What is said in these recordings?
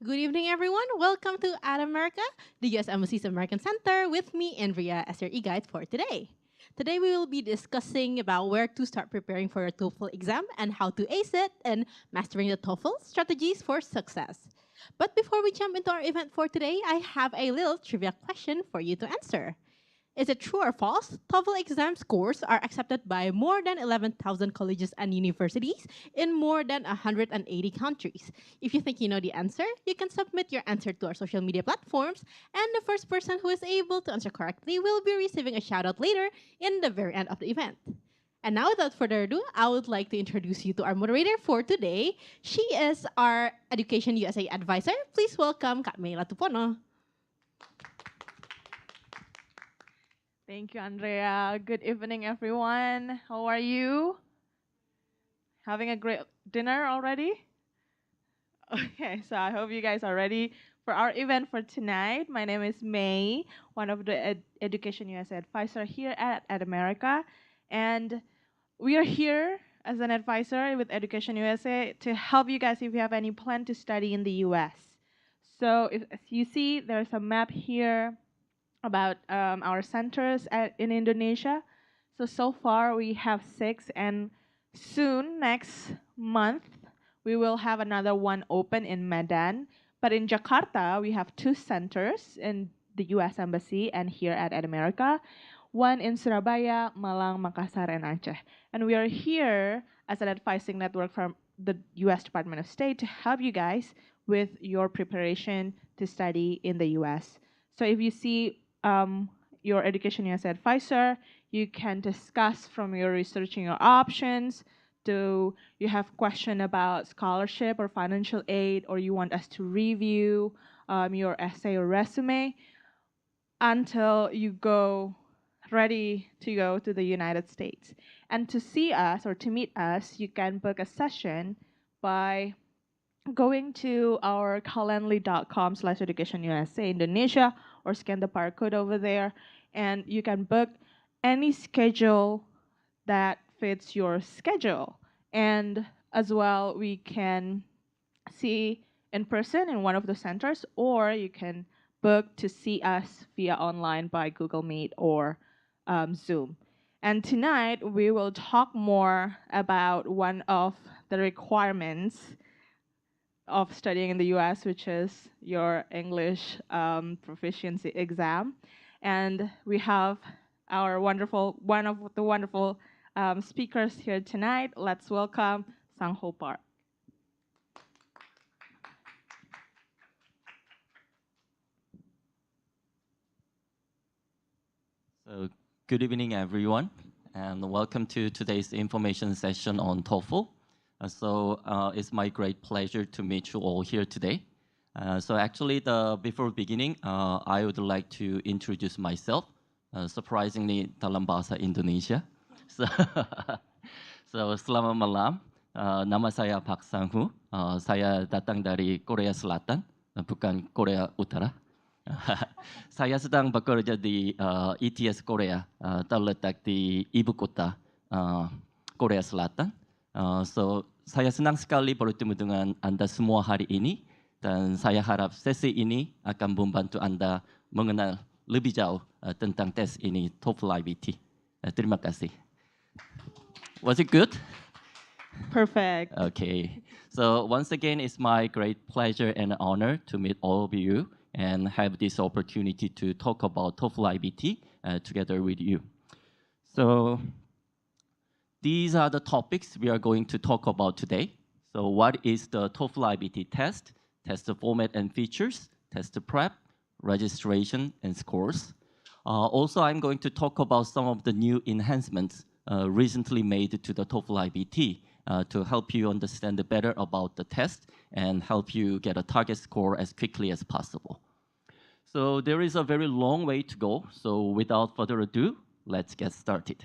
Good evening, everyone. Welcome to At America, the U.S. Embassy's American Center, with me, Andrea, as your e-guide for today. Today, we will be discussing about where to start preparing for your TOEFL exam and how to ace it and mastering the TOEFL strategies for success. But before we jump into our event for today, I have a little trivia question for you to answer. Is it true or false? TOEFL exam scores are accepted by more than 11,000 colleges and universities in more than 180 countries. If you think you know the answer, you can submit your answer to our social media platforms, and the first person who is able to answer correctly will be receiving a shout out later in the very end of the event. And now, without further ado, I would like to introduce you to our moderator for today. She is our Education USA advisor. Please welcome Kak Meila Tupono. Thank you, Andrea. Good evening, everyone. How are you? Having a great dinner already? Okay, so I hope you guys are ready for our event for tonight. My name is May, one of the Education USA advisor here at America. And we are here as an advisor with Education USA to help you guys if you have any plan to study in the US. So as you see, there's a map here about our centers in Indonesia. So far we have 6, and soon, next month, we will have another one open in Medan. But in Jakarta, we have 2 centers in the US Embassy and here at America. One in Surabaya, Malang, Makassar, and Aceh. And we are here as an advising network from the US Department of State to help you guys with your preparation to study in the US. So if you see your Education USA advisor, you can discuss from your researching your options. Do you have question about scholarship or financial aid, or you want us to review your essay or resume until you go ready to go to the United States. And to see us or to meet us, you can book a session by going to our calendly.com/educationusa Indonesia or scan the barcode over there, and you can book any schedule that fits your schedule. And as well, we can see in person in one of the centers, or you can book to see us via online by Google Meet or Zoom. And tonight, we will talk more about one of the requirements of studying in the US, which is your English proficiency exam. And we have our one of the wonderful speakers here tonight. Let's welcome Sang-ho Park. So, good evening, everyone, and welcome to today's information session on TOEFL. It's my great pleasure to meet you all here today. Before beginning, I would like to introduce myself, surprisingly dalam bahasa Indonesia. Selamat malam, nama saya Pak Sang-ho. Saya datang dari Korea Selatan, bukan Korea Utara. Saya sedang bekerja di ETS Korea, terletak di ibu kota Korea Selatan. Saya senang sekali bertemu dengan Anda semua hari ini, dan saya harap sesi ini akan membantu Anda mengenal lebih jauh tentang tes ini, TOEFL IBT. Terima kasih. Was it good? Perfect. Okay. So once again, it's my great pleasure and honor to meet all of you and have this opportunity to talk about TOEFL IBT together with you. So these are the topics we are going to talk about today. So what is the TOEFL IBT test, test format and features, test prep, registration, and scores. Also, I'm going to talk about some of the new enhancements recently made to the TOEFL IBT to help you understand better about the test and help you get a target score as quickly as possible. So there is a very long way to go. So without further ado, let's get started.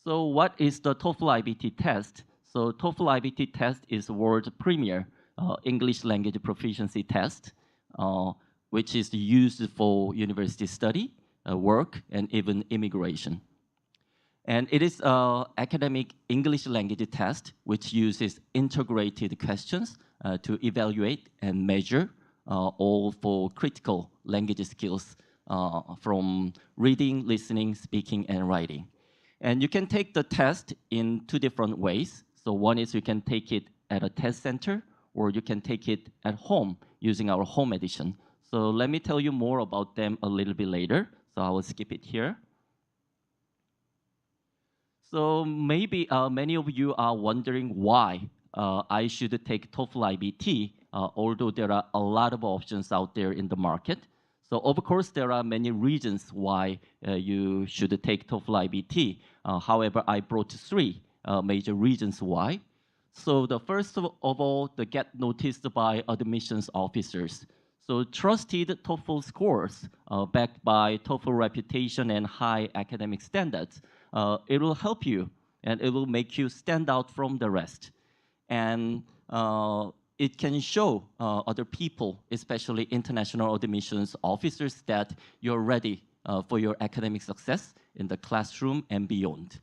So what is the TOEFL IBT test? So TOEFL IBT test is world premier English language proficiency test, which is used for university study, work, and even immigration. And it is an academic English language test which uses integrated questions to evaluate and measure all for critical language skills from reading, listening, speaking, and writing. And you can take the test in two different ways. So one is you can take it at a test center, or you can take it at home using our home edition. So let me tell you more about them a little bit later. So I will skip it here. So maybe many of you are wondering why I should take TOEFL IBT, although there are a lot of options out there in the market. So of course, there are many reasons why you should take TOEFL IBT. However, I brought three major reasons why. So the first of all, the get noticed by admissions officers. So trusted TOEFL scores backed by TOEFL reputation and high academic standards, it will help you and it will make you stand out from the rest. And it can show other people, especially international admissions officers, that you're ready for your academic success in the classroom and beyond.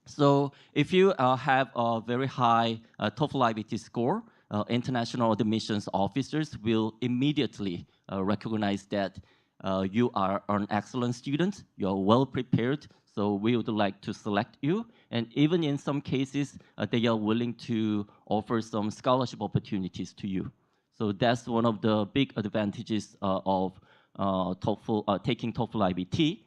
So if you have a very high TOEFL IBT score, international admissions officers will immediately recognize that you are an excellent student, you are well prepared, so we would like to select you. And even in some cases, they are willing to offer some scholarship opportunities to you. So that's one of the big advantages of taking TOEFL IBT.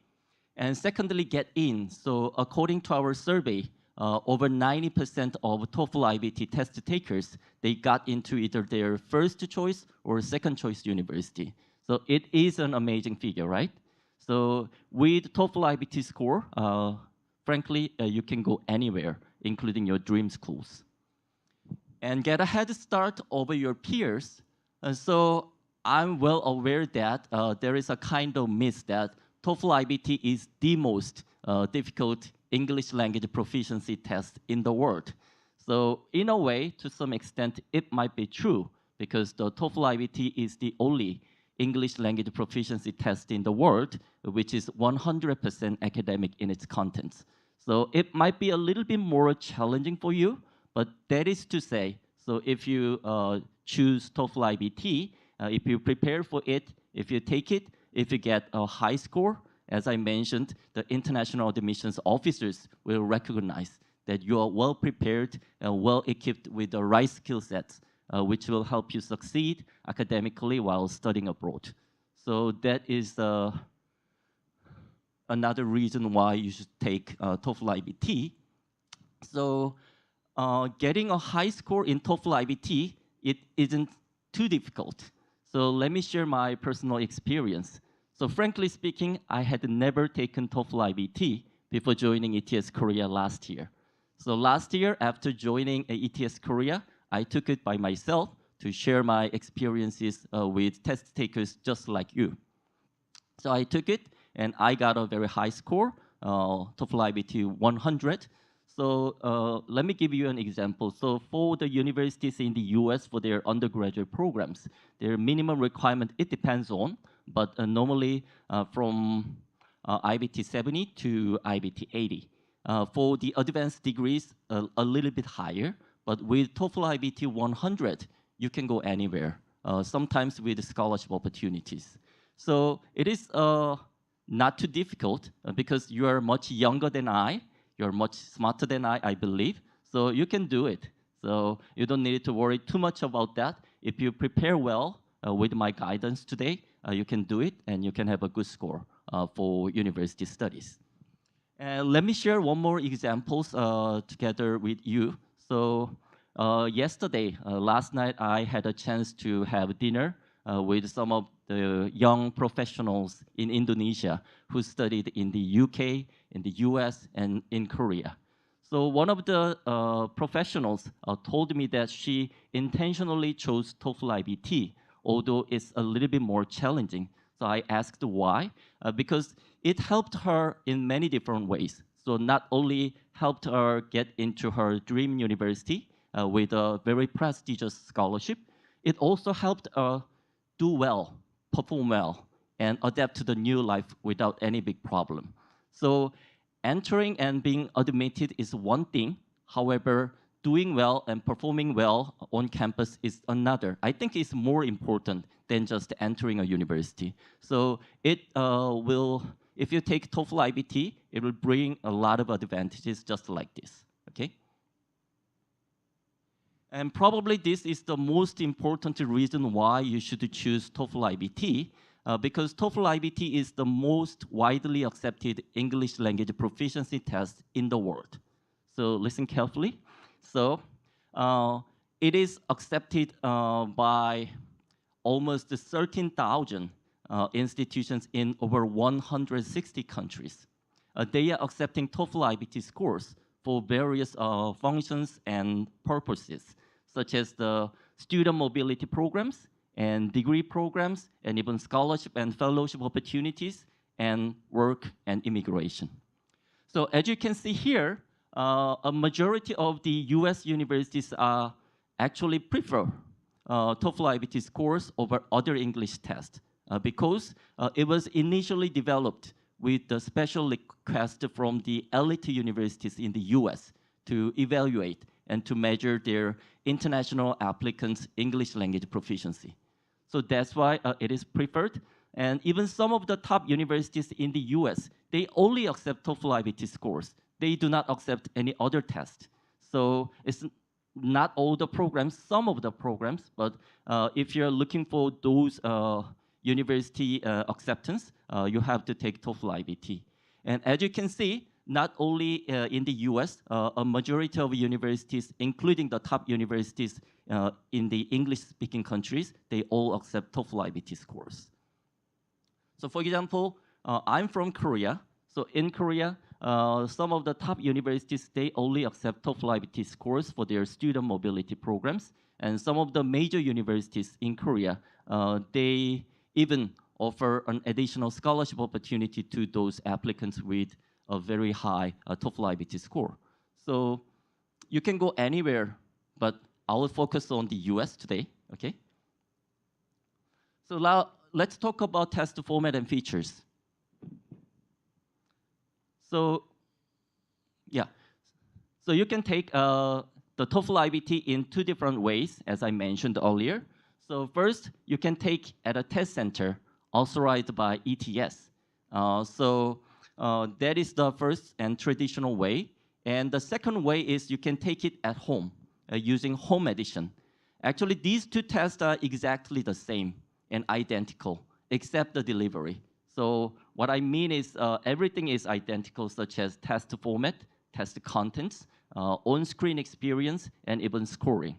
And secondly, get in. So according to our survey, over 90% of TOEFL IBT test takers, they got into either their first choice or second choice university. So it is an amazing figure, right? So with TOEFL IBT score, frankly, you can go anywhere, including your dream schools. And get a head start over your peers. So I'm well aware that there is a kind of myth that TOEFL IBT is the most difficult English language proficiency test in the world. So in a way, to some extent, it might be true because the TOEFL IBT is the only English language proficiency test in the world, which is 100% academic in its contents. So it might be a little bit more challenging for you, but that is to say, so if you choose TOEFL IBT, if you prepare for it, if you take it, if you get a high score, as I mentioned, the international admissions officers will recognize that you are well prepared and well equipped with the right skill sets, which will help you succeed academically while studying abroad. So that is another reason why you should take TOEFL IBT. So getting a high score in TOEFL IBT, it isn't too difficult. So let me share my personal experience. So frankly speaking, I had never taken TOEFL IBT before joining ETS Korea last year. So last year, after joining ETS Korea, I took it by myself to share my experiences with test takers just like you. So I took it, and I got a very high score, TOEFL IBT 100. So let me give you an example. So for the universities in the US for their undergraduate programs, their minimum requirement, it depends on, but normally from IBT 70 to IBT 80. For the advanced degrees, a little bit higher, but with TOEFL IBT 100, you can go anywhere, sometimes with scholarship opportunities. So it is not too difficult because you are much younger than I, you're much smarter than I believe, so you can do it. So you don't need to worry too much about that. If you prepare well with my guidance today, you can do it and you can have a good score for university studies. Let me share one more examples together with you. So yesterday, last night, I had a chance to have dinner with some of the young professionals in Indonesia who studied in the UK, in the US, and in Korea. So one of the professionals told me that she intentionally chose TOEFL IBT, although it's a little bit more challenging. So I asked why, because it helped her in many different ways. So not only helped her get into her dream university with a very prestigious scholarship, it also helped her do well, perform well, and adapt to the new life without any big problem. So entering and being admitted is one thing. However, doing well and performing well on campus is another. I think it's more important than just entering a university. So it will, if you take TOEFL IBT, it will bring a lot of advantages just like this, okay? And probably this is the most important reason why you should choose TOEFL IBT, because TOEFL IBT is the most widely accepted English language proficiency test in the world. So listen carefully. So it is accepted by almost 13,000 institutions in over 160 countries. They are accepting TOEFL IBT scores for various functions and purposes, such as the student mobility programs and degree programs, and even scholarship and fellowship opportunities, and work and immigration. So as you can see here, a majority of the US universities actually prefer TOEFL IBT scores over other English tests because it was initially developed with the special request from the elite universities in the US to evaluate and to measure their international applicants' English language proficiency. So that's why it is preferred. And even some of the top universities in the US, they only accept TOEFL IBT scores. They do not accept any other test. So it's not all the programs, some of the programs, but if you're looking for those university acceptance, you have to take TOEFL IBT. And as you can see, not only in the US, a majority of universities, including the top universities in the English-speaking countries, they all accept TOEFL IBT scores. So for example, I'm from Korea. So in Korea, some of the top universities, they only accept TOEFL IBT scores for their student mobility programs. And some of the major universities in Korea, they even offer an additional scholarship opportunity to those applicants with a very high TOEFL IBT score. So you can go anywhere, but I will focus on the US today, okay? So now let's talk about test format and features. So yeah, so you can take the TOEFL IBT in two different ways, as I mentioned earlier. So first, you can take at a test center authorized by ETS. That is the first and traditional way. And the second way is you can take it at home using home edition. Actually, these two tests are exactly the same and identical, except the delivery. So what I mean is everything is identical, such as test format, test contents, on-screen experience, and even scoring.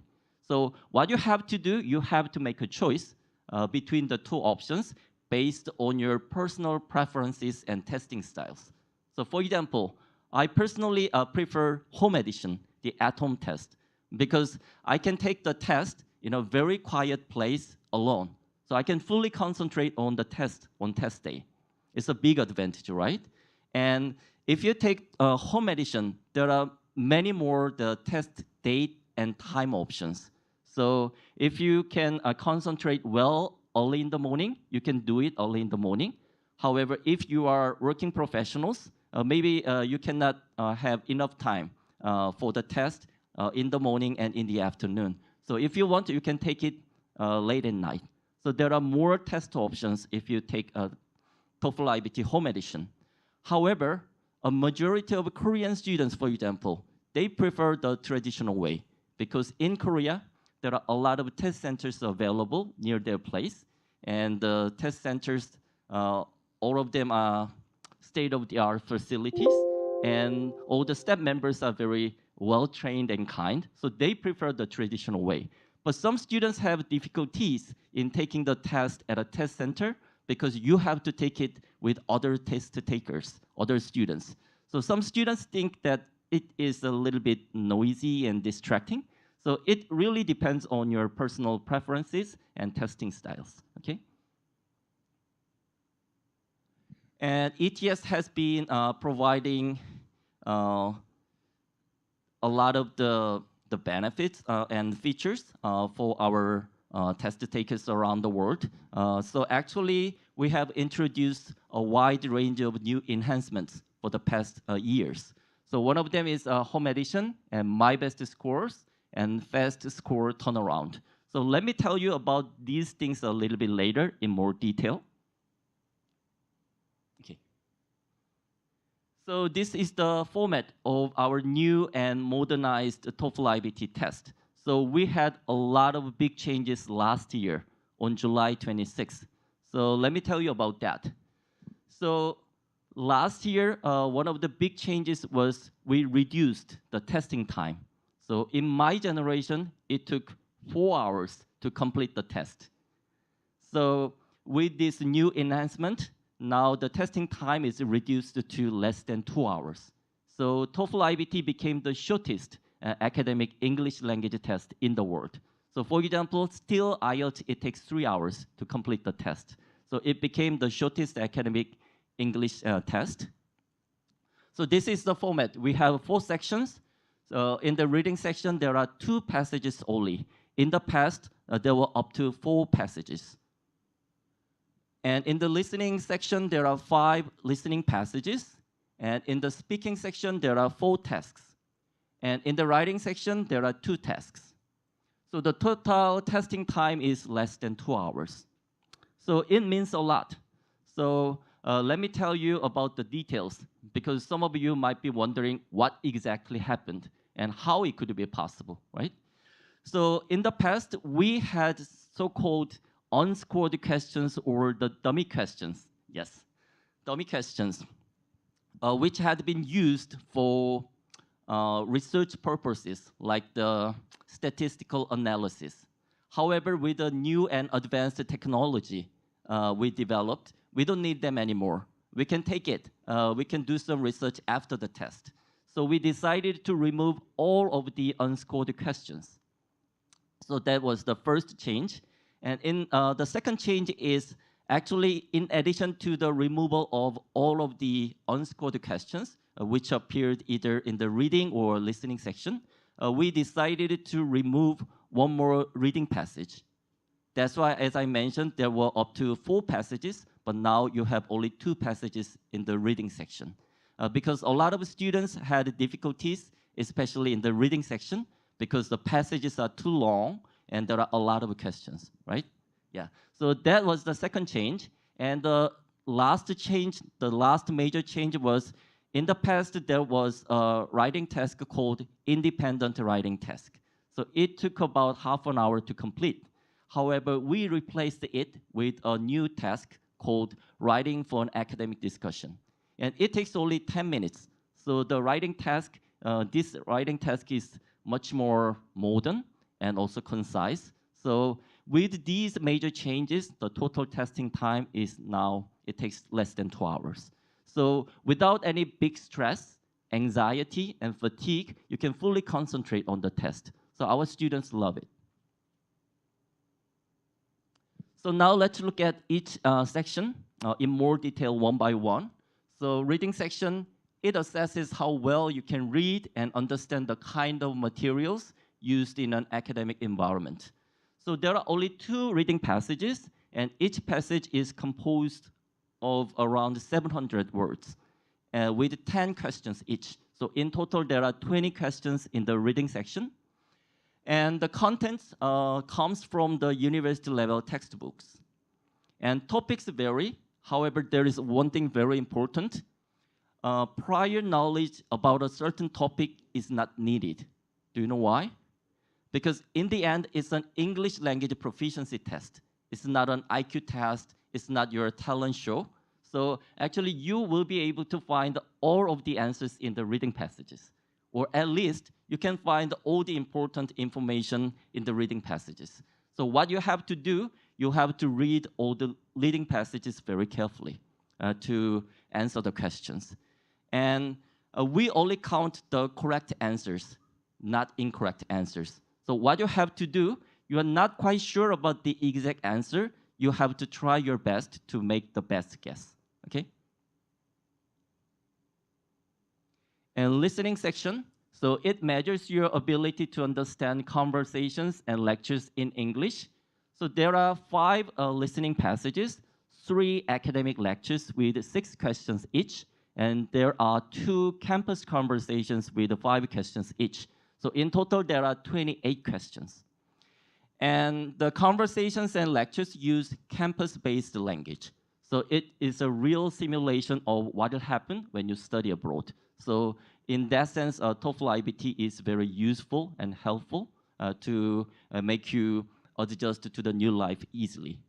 So what you have to do, you have to make a choice between the two options based on your personal preferences and testing styles. So for example, I personally prefer home edition, the at-home test, because I can take the test in a very quiet place alone. So I can fully concentrate on the test on test day. It's a big advantage, right? And if you take home edition, there are many more the test date and time options. So if you can concentrate well early in the morning, you can do it early in the morning. However, if you are working professionals, maybe you cannot have enough time for the test in the morning and in the afternoon. So if you want, you can take it late at night. So there are more test options if you take a TOEFL IBT home edition. However, a majority of Korean students, for example, they prefer the traditional way because in Korea, there are a lot of test centers available near their place. And the test centers, all of them are state-of-the-art facilities. And all the staff members are very well-trained and kind. So they prefer the traditional way. But some students have difficulties in taking the test at a test center because you have to take it with other test takers, other students. So some students think that it is a little bit noisy and distracting. So it really depends on your personal preferences and testing styles, okay? And ETS has been providing a lot of the benefits and features for our test takers around the world. So actually, we have introduced a wide range of new enhancements for the past years. So one of them is home edition and my best scores and fast score turnaround. So let me tell you about these things a little bit later in more detail. Okay. So this is the format of our new and modernized TOEFL IBT test. So we had a lot of big changes last year on July 26th. So let me tell you about that. So last year, one of the big changes was we reduced the testing time. So in my generation, it took 4 hours to complete the test. So with this new enhancement, now the testing time is reduced to less than 2 hours. So TOEFL IBT became the shortest academic English language test in the world. So for example, still IELTS, it takes 3 hours to complete the test. So it became the shortest academic English test. So this is the format. We have 4 sections. So in the reading section, there are 2 passages only. In the past, there were up to 4 passages. And in the listening section, there are 5 listening passages. And in the speaking section, there are 4 tasks. And in the writing section, there are 2 tasks. So the total testing time is less than 2 hours. So it means a lot. So let me tell you about the details, because some of you might be wondering what exactly happened and how it could be possible, right? So in the past, we had so-called unscored questions or the dummy questions. Yes, dummy questions, which had been used for research purposes like the statistical analysis. However, with the new and advanced technology we developed, we don't need them anymore. We can take it. We can do some research after the test. So we decided to remove all of the unscored questions. So that was the first change. And in the second change is actually in addition to the removal of all of the unscored questions, which appeared either in the reading or listening section, we decided to remove one more reading passage. That's why, as I mentioned, there were up to 4 passages, but now you have only 2 passages in the reading section. Because a lot of students had difficulties, especially in the reading section, because the passages are too long and there are a lot of questions, right? Yeah, so that was the second change. And the last change, the last major change was, in the past, there was a writing task called independent writing task. So it took about half an hour to complete. However, we replaced it with a new task called writing for an academic discussion. And it takes only 10 minutes. So the writing task, this writing task is much more modern and also concise. So with these major changes, the total testing time is now, it takes less than 2 hours. So without any big stress, anxiety, and fatigue, you can fully concentrate on the test. So our students love it. So now let's look at each section in more detail one by one. So reading section, it assesses how well you can read and understand the kind of materials used in an academic environment. So there are only 2 reading passages, and each passage is composed of around 700 words with 10 questions each. So in total, there are 20 questions in the reading section. And the contents comes from the university level textbooks. And topics vary. However, there is one thing very important. Prior knowledge about a certain topic is not needed. Do you know why? Because in the end, it's an English language proficiency test. It's not an IQ test. It's not your talent show. So actually, you will be able to find all of the answers in the reading passages. Or at least, you can find all the important information in the reading passages. So what you have to do, you have to read all the reading passages very carefully to answer the questions. And we only count the correct answers, not incorrect answers. So what you have to do, you are not quite sure about the exact answer, you have to try your best to make the best guess, okay? And listening section, so it measures your ability to understand conversations and lectures in English. So there are 5 listening passages, 3 academic lectures with 6 questions each, And there are 2 campus conversations with 5 questions each. So in total, there are 28 questions. And the conversations and lectures use campus-based language. So it is a real simulation of what will happen when you study abroad. So in that sense, TOEFL IBT is very useful and helpful to make you adjust to the new life easily.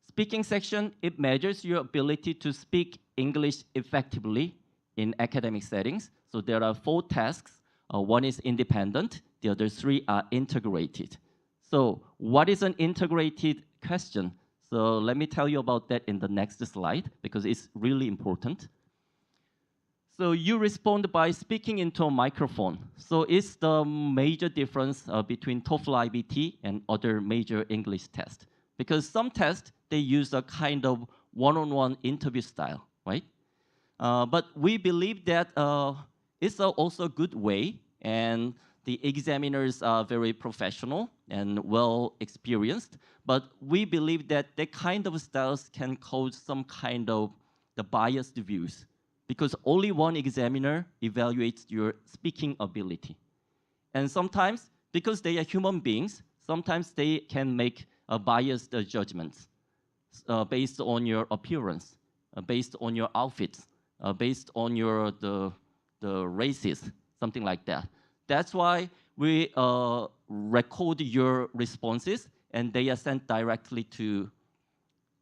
Speaking section, it measures your ability to speak English effectively in academic settings. So there are 4 tasks. One is independent, the other 3 are integrated. So what is an integrated question? So let me tell you about that in the next slide, because it's really important. So you respond by speaking into a microphone. So it's the major difference between TOEFL IBT and other major English tests. Because some tests, they use a kind of one-on-one interview style, right? But we believe that it's also a good way, and the examiners are very professional and well experienced. But we believe that that kind of styles can cause some kind of the biased views, because only one examiner evaluates your speaking ability. And sometimes, because they are human beings, sometimes they can make biased judgments based on your appearance, based on your outfits, based on your the races, something like that. That's why we record your responses, and they are sent directly to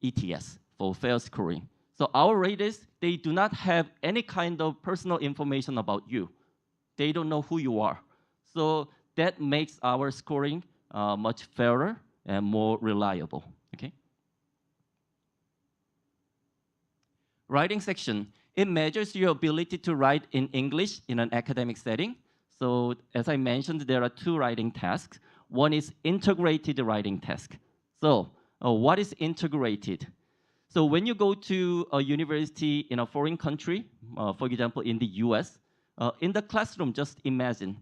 ETS for fair scoring. So our raters, they do not have any kind of personal information about you. They don't know who you are. So that makes our scoring much fairer and more reliable. Okay. Writing section, it measures your ability to write in English in an academic setting. So as I mentioned, there are 2 writing tasks. One is integrated writing task. So what is integrated? So when you go to a university in a foreign country, for example, in the US, in the classroom, just imagine,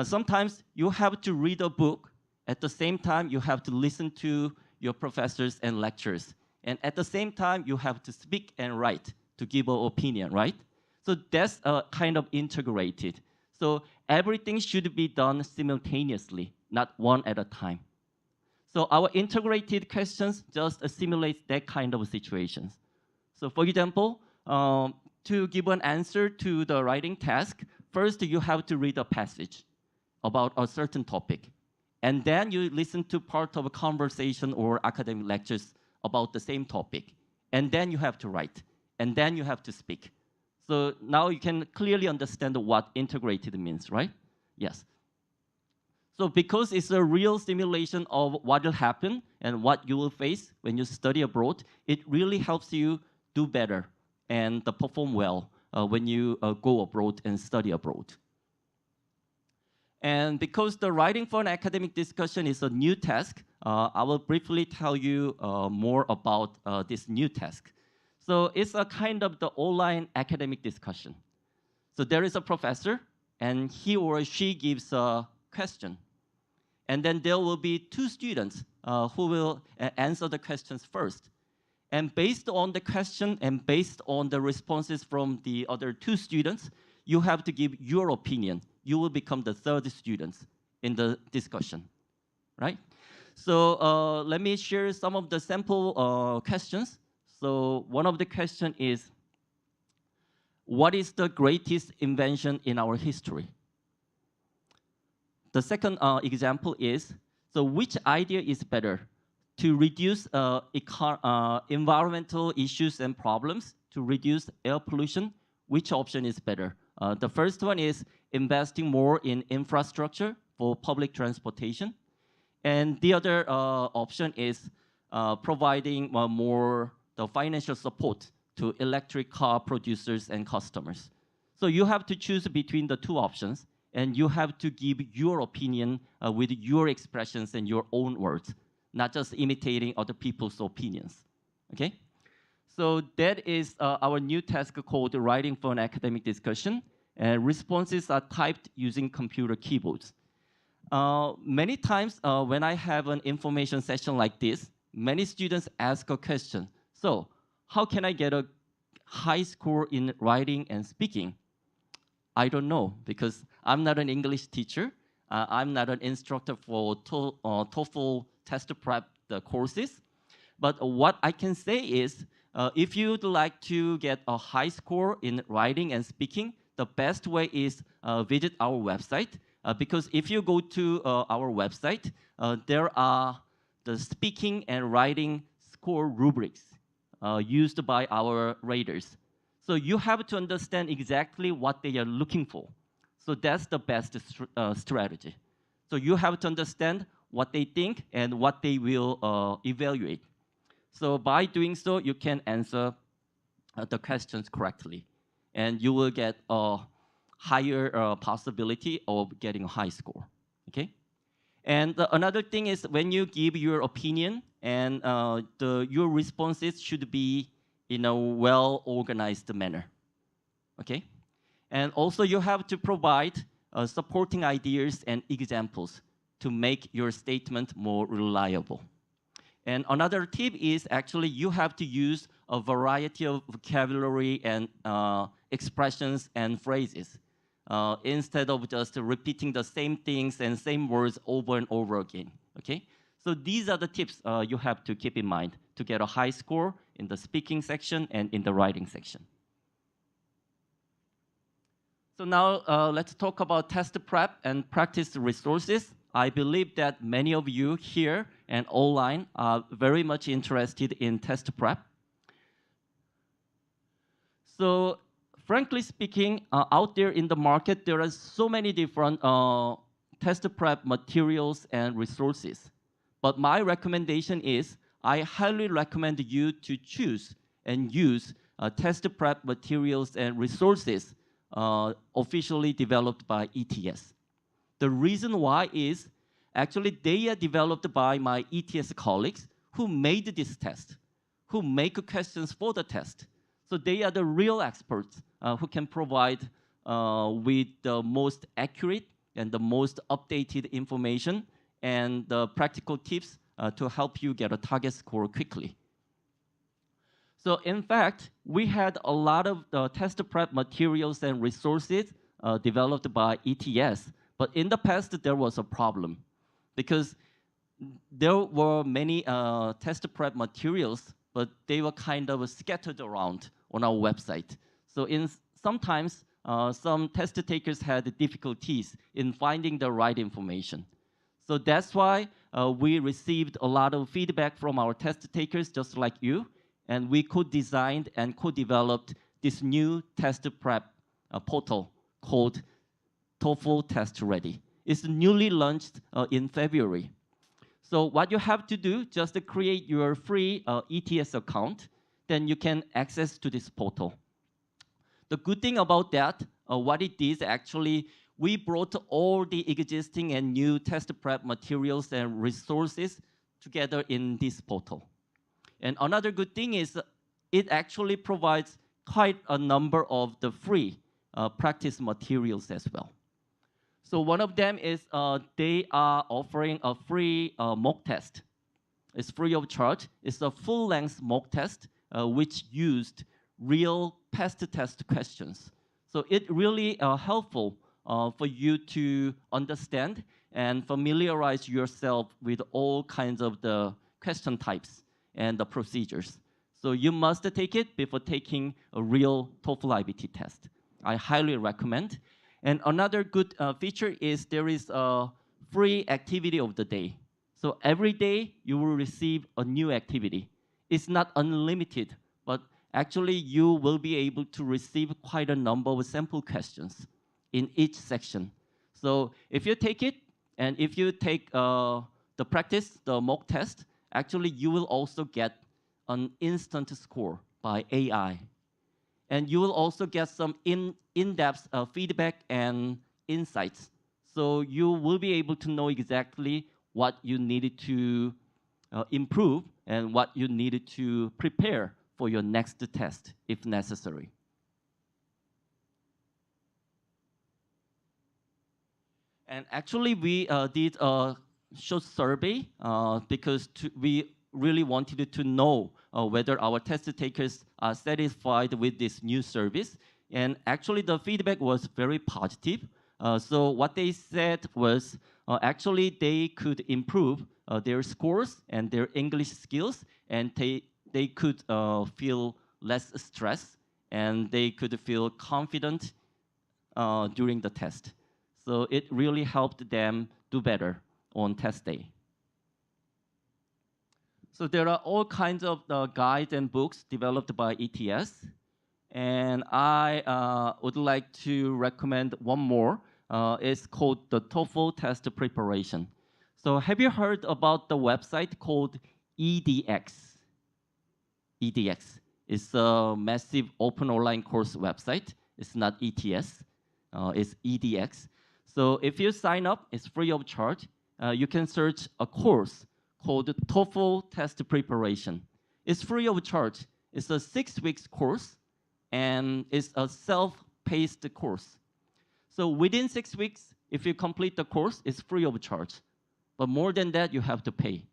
sometimes you have to read a book. At the same time, you have to listen to your professors and lecturers. And at the same time, you have to speak and write to give an opinion, right? So that's kind of integrated. So everything should be done simultaneously, not one at a time. So our integrated questions just simulate that kind of situations. So for example, to give an answer to the writing task, first you have to read a passage about a certain topic. And then you listen to part of a conversation or academic lectures about the same topic. And then you have to write. And then you have to speak. So now you can clearly understand what integrated means, right? Yes. So because it's a real simulation of what will happen and what you will face when you study abroad, it really helps you do better and perform well when you go abroad and study abroad. And because the writing for an academic discussion is a new task, I will briefly tell you more about this new task. So it's a kind of the online academic discussion. So there is a professor, and he or she gives a question. And then there will be 2 students who will answer the questions first. And based on the question and based on the responses from the other 2 students, you have to give your opinion. You will become the 3rd student in the discussion, right? So let me share some of the sample questions. So one of the questions is, what is the greatest invention in our history? The second example is, so which idea is better? To reduce environmental issues and problems, to reduce air pollution, which option is better? The first one is investing more in infrastructure for public transportation. And the other option is providing more the financial support to electric car producers and customers. So you have to choose between the 2 options, and you have to give your opinion with your expressions and your own words, not just imitating other people's opinions, okay? So that is our new task called Writing for an Academic Discussion, and responses are typed using computer keyboards. Many times when I have an information session like this, many students ask a question. So how can I get high score in writing and speaking? I don't know, because I'm not an English teacher. I'm not an instructor for TOEFL test prep courses. But what I can say is, if you'd like to get a high score in writing and speaking, the best way is visit our website. Because if you go to our website, there are the speaking and writing score rubrics used by our raters. So you have to understand exactly what they are looking for. So that's the best strategy. So you have to understand what they think and what they will evaluate. So by doing so, you can answer the questions correctly, and you will get a higher possibility of getting a high score. Okay. And another thing is when you give your opinion, and your responses should be in a well-organized manner. Okay. And also you have to provide supporting ideas and examples to make your statement more reliable. And another tip is actually you have to use a variety of vocabulary and expressions and phrases instead of just repeating the same things and same words over and over again. Okay? So these are the tips you have to keep in mind to get a high score in the speaking section and in the writing section. So now let's talk about test prep and practice resources. I believe that many of you here and online are very much interested in test prep. So frankly speaking, out there in the market, there are so many different test prep materials and resources. But my recommendation is I highly recommend you to choose and use test prep materials and resources officially developed by ETS. The reason why is actually they are developed by my ETS colleagues who made this test, who make questions for the test. So they are the real experts who can provide with the most accurate and the most updated information and the practical tips to help you get a target score quickly. So in fact, we had a lot of test prep materials and resources developed by ETS. But in the past, there was a problem because there were many test prep materials, but they were kind of scattered around on our website. So sometimes some test takers had difficulties in finding the right information. So that's why we received a lot of feedback from our test takers, just like you, and we co-designed and co-developed this new test prep portal called TOEFL Test Ready. It's newly launched in February. So what you have to do, just to create your free ETS account, then you can access to this portal. The good thing about that, what it is actually, we brought all the existing and new test prep materials and resources together in this portal. And another good thing is it actually provides quite a number of the free practice materials as well. So one of them is they are offering a free mock test. It's free of charge. It's a full-length mock test which used real past test questions. So it really helpful for you to understand and familiarize yourself with all kinds of the question types and the procedures. So you must take it before taking a real TOEFL IBT test. I highly recommend. And another good feature is there is a free activity of the day. So every day you will receive a new activity. It's not unlimited, but actually you will be able to receive quite a number of sample questions in each section. So if you take it, and if you take the practice, the mock test, actually you will also get an instant score by AI. And you will also get some in-depth feedback and insights. So you will be able to know exactly what you needed to improve and what you needed to prepare for your next test if necessary. And actually, we did a short survey because we really wanted to know whether our test takers are satisfied with this new service. And actually, the feedback was very positive. So what they said was actually they could improve their scores and their English skills, and they could feel less stress, and they could feel confident during the test. So it really helped them do better on test day. So there are all kinds of guides and books developed by ETS. And I would like to recommend one more. It's called the TOEFL Test Preparation. So have you heard about the website called EDX? EDX is a massive open online course website. It's not ETS, it's EDX. So if you sign up, it's free of charge. You can search a course called TOEFL Test Preparation. It's free of charge. It's a 6-week course, and it's a self-paced course. So within 6 weeks, if you complete the course, it's free of charge. But more than that, you have to pay.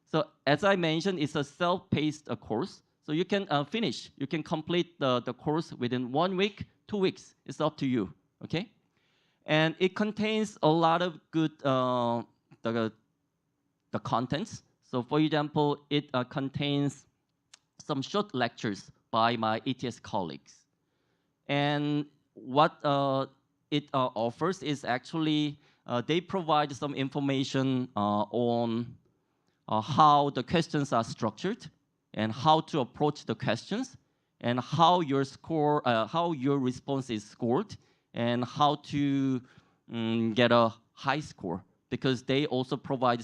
So as I mentioned, it's a self-paced course. So you can finish, you can complete the course within 1 week, 2 weeks. It's up to you, okay? And it contains a lot of good the contents. So for example, it contains some short lectures by my ETS colleagues. And what it offers is actually they provide some information on how the questions are structured and how to approach the questions and how your score, how your response is scored and how to get a high score, because they also provide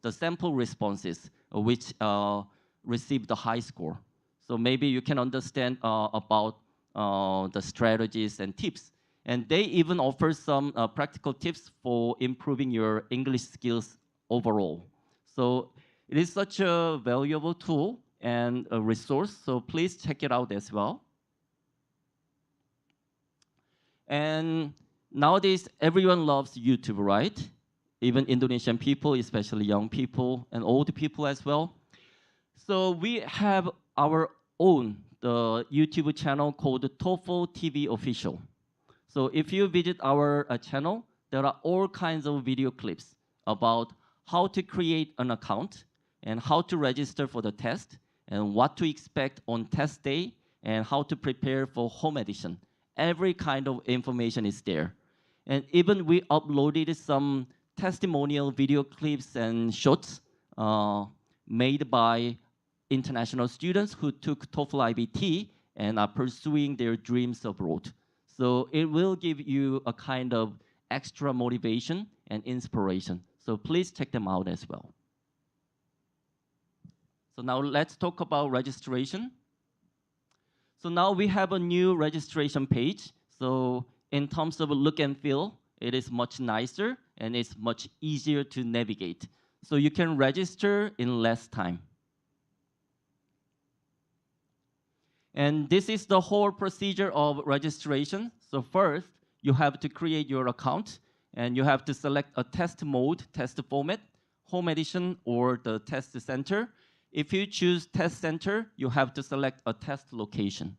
the sample responses which receive the high score. So maybe you can understand about the strategies and tips. And they even offer some practical tips for improving your English skills overall. So it is such a valuable tool and a resource, so please check it out as well. And nowadays, everyone loves YouTube, right? Even Indonesian people, especially young people and old people as well. So we have our own the YouTube channel called TOEFL TV Official. So if you visit our channel, there are all kinds of video clips about how to create an account and how to register for the test and what to expect on test day and how to prepare for home edition. Every kind of information is there. And even we uploaded some testimonial video clips and shorts made by international students who took TOEFL IBT and are pursuing their dreams abroad. So it will give you a kind of extra motivation and inspiration. So please check them out as well. So now let's talk about registration. So now we have a new registration page. So in terms of look and feel, it is much nicer and it's much easier to navigate. So you can register in less time. And this is the whole procedure of registration. So first, you have to create your account and you have to select a test mode, test format, home edition, or the test center. If you choose test center, you have to select a test location.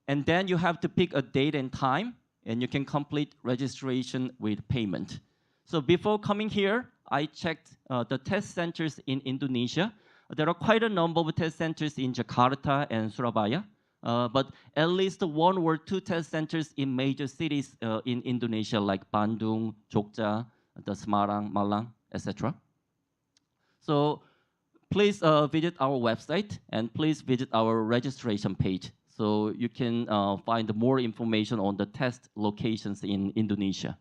And then you have to pick a date and time, and you can complete registration with payment. So before coming here, I checked the test centers in Indonesia. There are quite a number of test centers in Jakarta and Surabaya, but at least 1 or 2 test centers in major cities in Indonesia, like Bandung, Jogja, the Semarang, Malang, etc. So please visit our website and please visit our registration page so you can find more information on the test locations in Indonesia.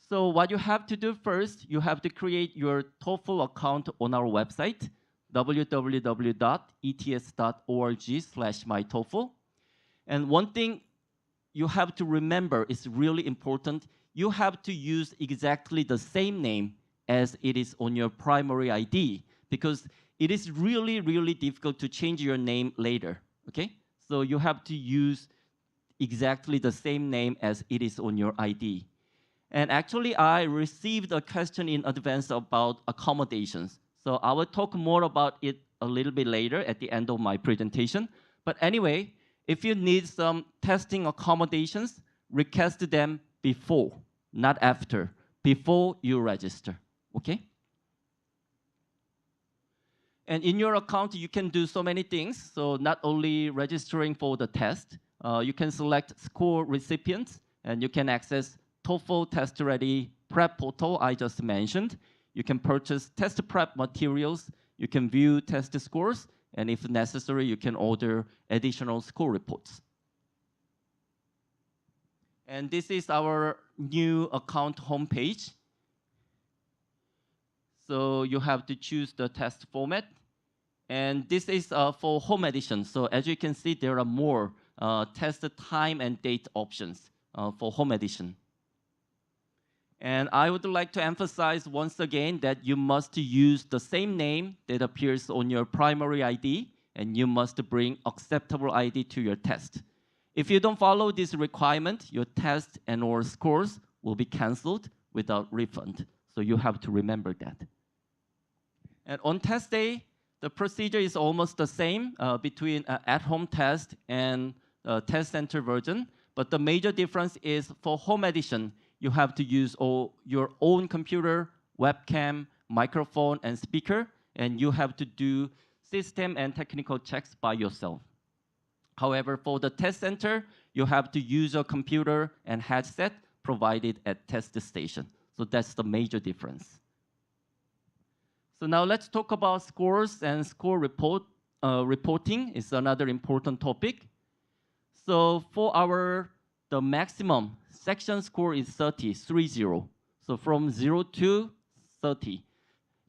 So what you have to do first, you have to create your TOEFL account on our website, www.ets.org/myTOEFL. And one thing you have to remember is really important. You have to use exactly the same name as it is on your primary ID, because it is really, really difficult to change your name later, okay? So you have to use exactly the same name as it is on your ID. And actually, I received a question in advance about accommodations. So I will talk more about it a little bit later at the end of my presentation. But anyway, if you need some testing accommodations, request them before, not after, before you register, okay? And in your account, you can do so many things. So not only registering for the test, you can select score recipients, and you can access TOEFL Test Ready prep portal I just mentioned. You can purchase test prep materials. You can view test scores. And if necessary, you can order additional score reports. And this is our new account homepage. So you have to choose the test format. And this is for home edition. So as you can see, there are more test time and date options for home edition. And I would like to emphasize once again that you must use the same name that appears on your primary ID, and you must bring acceptable ID to your test. If you don't follow this requirement, your test and/or scores will be canceled without refund. So you have to remember that. And on test day, the procedure is almost the same between at-home test and test center version. But the major difference is for home edition, you have to use your own computer, webcam, microphone, and speaker, and you have to do system and technical checks by yourself. However, for the test center, you have to use a computer and headset provided at test station. So that's the major difference. So now let's talk about scores and score reporting is another important topic. So for the maximum section score is 30. So from 0 to 30.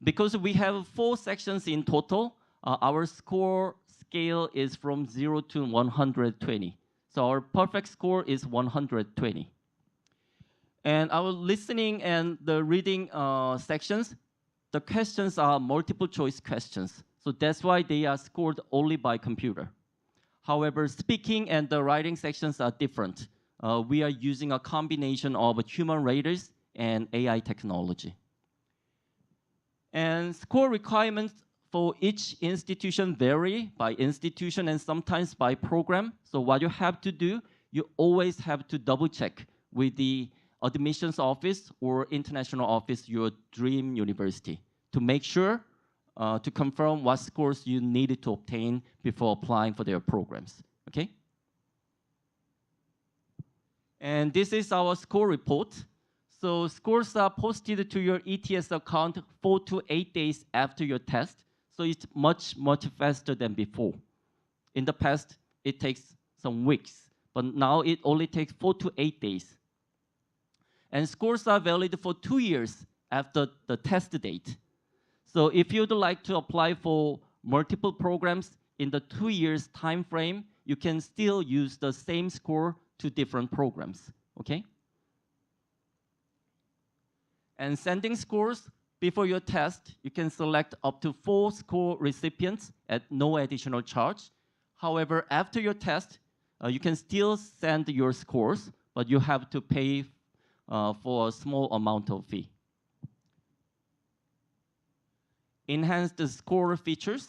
Because we have 4 sections in total, our score scale is from 0 to 120. So our perfect score is 120. And our listening and the reading sections, the questions are multiple choice questions. So that's why they are scored only by computer. However, speaking and the writing sections are different. We are using a combination of human raters and AI technology. And score requirements for each institution vary by institution and sometimes by program. So what you have to do, you always have to double check with the admissions office or international office, your dream university, to make sure to confirm what scores you needed to obtain before applying for their programs, okay? And this is our score report. So scores are posted to your ETS account 4 to 8 days after your test. So it's much, much faster than before. In the past, it takes some weeks, but now it only takes 4 to 8 days. And scores are valid for 2 years after the test date. So if you'd like to apply for multiple programs in the 2 years time frame, you can still use the same score to different programs, okay? And sending scores before your test, you can select up to 4 score recipients at no additional charge. However, after your test, you can still send your scores, but you have to pay for a small amount of fee. Enhance the score features.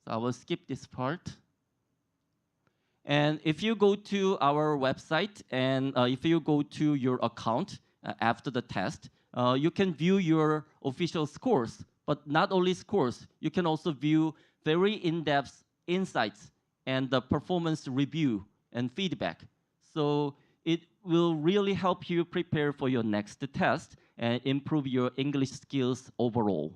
So I will skip this part. And if you go to our website and if you go to your account after the test, you can view your official scores, but not only scores, you can also view very in-depth insights and the performance review and feedback. So it will really help you prepare for your next test and improve your English skills overall.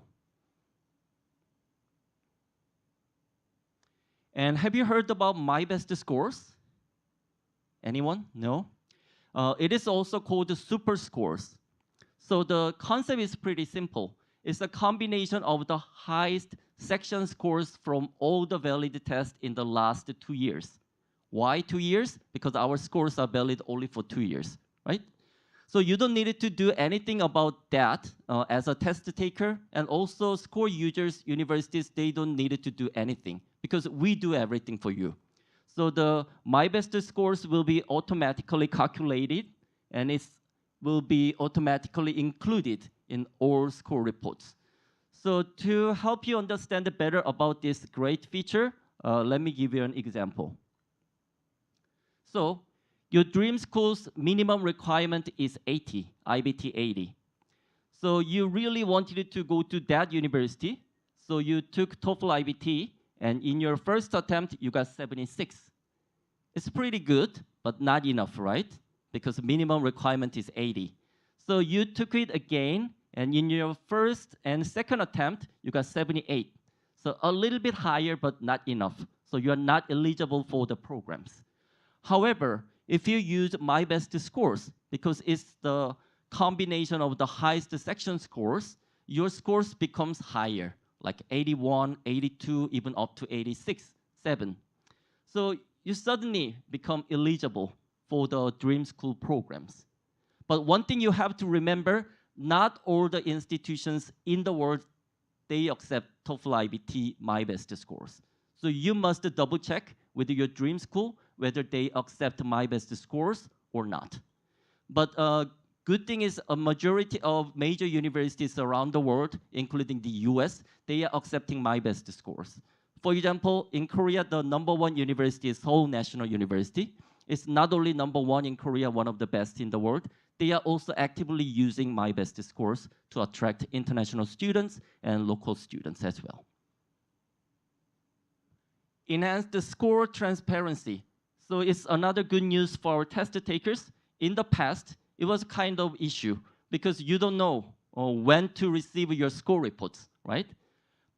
And have you heard about My Best Scores? Anyone? No? It is also called Super Scores. So the concept is pretty simple. It's a combination of the highest section scores from all the valid tests in the last 2 years. Why 2 years? Because our scores are valid only for 2 years, right? So you don't need to do anything about that as a test taker. And also score users, universities, they don't need to do anything because we do everything for you. So the My Best Scores will be automatically calculated, and it's will be automatically included in all score reports. So to help you understand better about this great feature, let me give you an example. So your dream school's minimum requirement is 80, IBT 80. So you really wanted to go to that university. So you took TOEFL IBT, and in your first attempt, you got 76. It's pretty good, but not enough, right? Because the minimum requirement is 80. So you took it again, and in your first and second attempt, you got 78. So a little bit higher, but not enough. So you're not eligible for the programs. However, if you use My Best Scores, because it's the combination of the highest section scores, your scores becomes higher, like 81, 82, even up to 86, 7. So you suddenly become eligible for the Dream School programs. But one thing you have to remember, not all the institutions in the world, they accept TOEFL IBT My Best Scores. So you must double check with your dream school whether they accept My Best Scores or not. But good thing is a majority of major universities around the world, including the US, they are accepting My Best Scores. For example, in Korea, the #1 university is Seoul National University. It's not only #1 in Korea, one of the best in the world, they are also actively using My Best Scores to attract international students and local students as well. Enhance the score transparency. So it's another good news for our test takers. In the past, it was kind of issue because you don't know when to receive your score reports, right?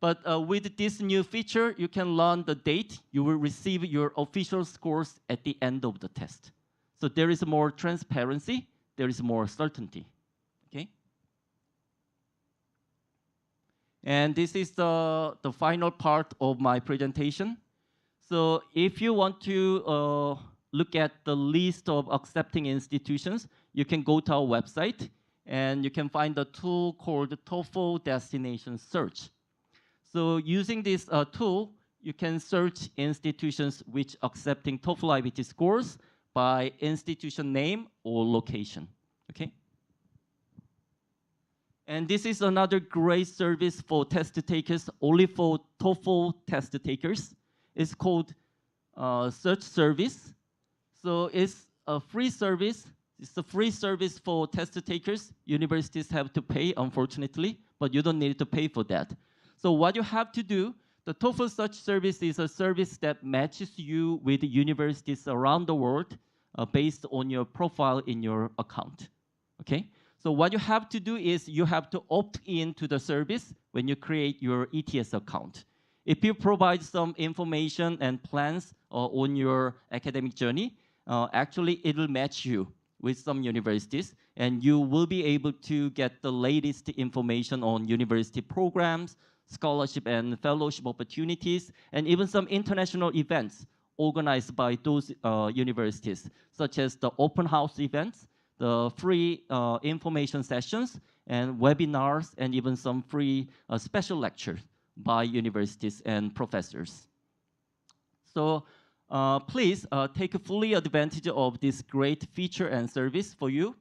But with this new feature, you can learn the date you will receive your official scores at the end of the test. So there is more transparency, there is more certainty, okay? And this is the final part of my presentation. So if you want to look at the list of accepting institutions, you can go to our website and you can find a tool called TOEFL Destination Search. So using this tool, you can search institutions which accepting TOEFL IBT scores by institution name or location, okay? And this is another great service for test takers, only for TOEFL test takers. It's called Search Service. So it's a free service. It's a free service for test takers. Universities have to pay, unfortunately, but you don't need to pay for that. So what you have to do, the TOEFL Search Service is a service that matches you with universities around the world based on your profile in your account, okay? So what you have to do is you have to opt in to the service when you create your ETS account. If you provide some information and plans on your academic journey, actually it will match you with some universities, and you will be able to get the latest information on university programs, scholarship and fellowship opportunities, and even some international events organized by those universities, such as the open house events, the free information sessions, and webinars, and even some free special lectures by universities and professors. So please take fully advantage of this great feature and service for you.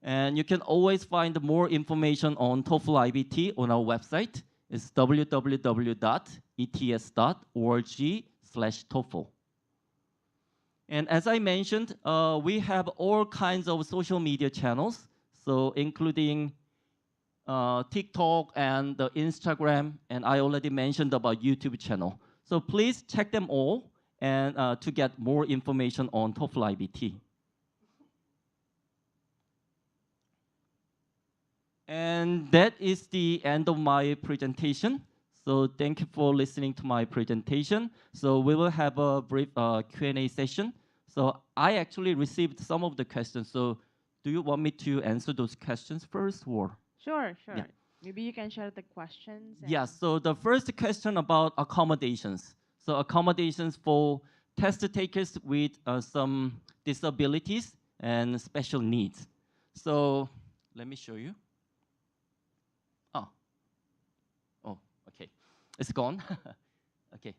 And you can always find more information on TOEFL IBT on our website. It's www.ets.org/TOEFL. And as I mentioned, we have all kinds of social media channels, so including TikTok and the Instagram, and I already mentioned about YouTube channel. So please check them all and to get more information on TOEFL IBT. And that is the end of my presentation. So thank you for listening to my presentation. So we will have a brief Q&A session. So I actually received some of the questions. So do you want me to answer those questions first, or? Sure, sure. Yeah. Maybe you can share the questions. Yeah, so the first question about accommodations. So accommodations for test takers with some disabilities and special needs. So let me show you. Oh, okay. It's gone. Okay.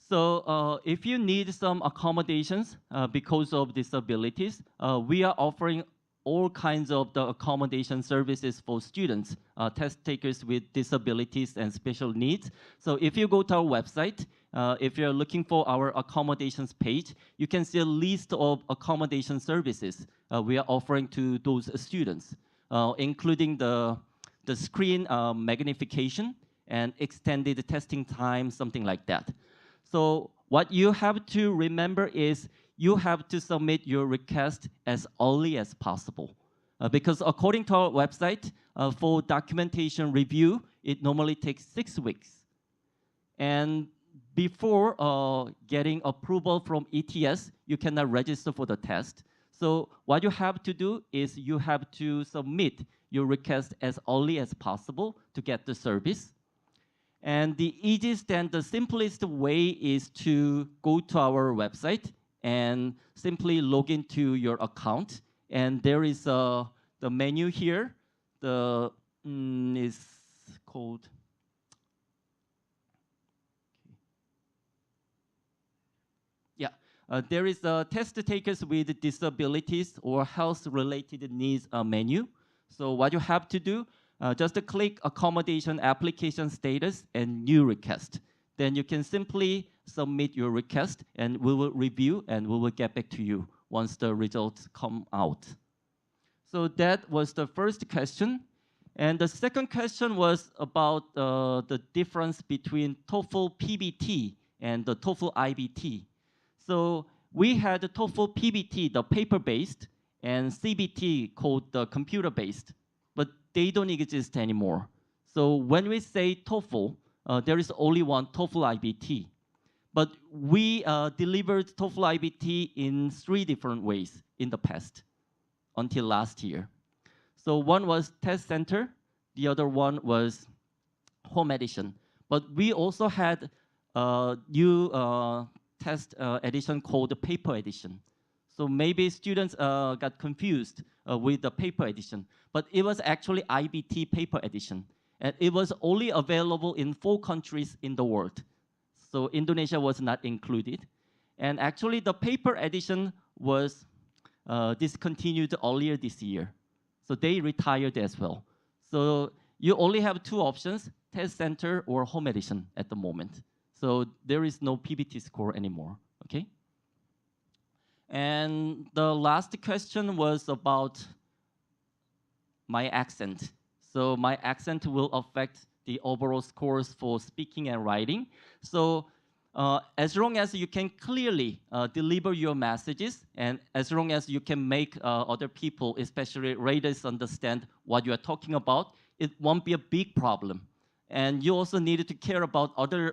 So if you need some accommodations because of disabilities, we are offering all kinds of the accommodation services for students, test takers with disabilities and special needs. So if you go to our website, if you're looking for our accommodations page, you can see a list of accommodation services we are offering to those students, including the screen magnification and extended testing time, something like that. So what you have to remember is you have to submit your request as early as possible. Because according to our website, for documentation review, it normally takes 6 weeks. And before getting approval from ETS, you cannot register for the test. So what you have to do is you have to submit your request as early as possible to get the service. And the easiest and the simplest way is to go to our website and simply log into your account. And there is the menu here. The is called. Yeah, there is a test takers with disabilities or health-related needs menu. So what you have to do, just click accommodation application status and new request. Then you can simply submit your request and we will review and we will get back to you once the results come out. So that was the first question. And the second question was about the difference between TOEFL PBT and the TOEFL IBT. So we had the TOEFL PBT, the paper-based, and CBT called the computer-based, but they don't exist anymore. So when we say TOEFL, there is only one TOEFL IBT. But we delivered TOEFL IBT in 3 different ways in the past until last year. So one was test center, the other one was home edition. But we also had a new test edition called the paper edition. So maybe students got confused with the paper edition, but it was actually IBT paper edition. And it was only available in 4 countries in the world. So Indonesia was not included. And actually the paper edition was discontinued earlier this year. So they retired as well. So you only have 2 options, test center or home edition at the moment. So there is no PBT score anymore, okay? And the last question was about my accent. So my accent will affect the overall scores for speaking and writing. So as long as you can clearly deliver your messages, and as long as you can make other people, especially readers, understand what you are talking about, it won't be a big problem. And you also need to care about other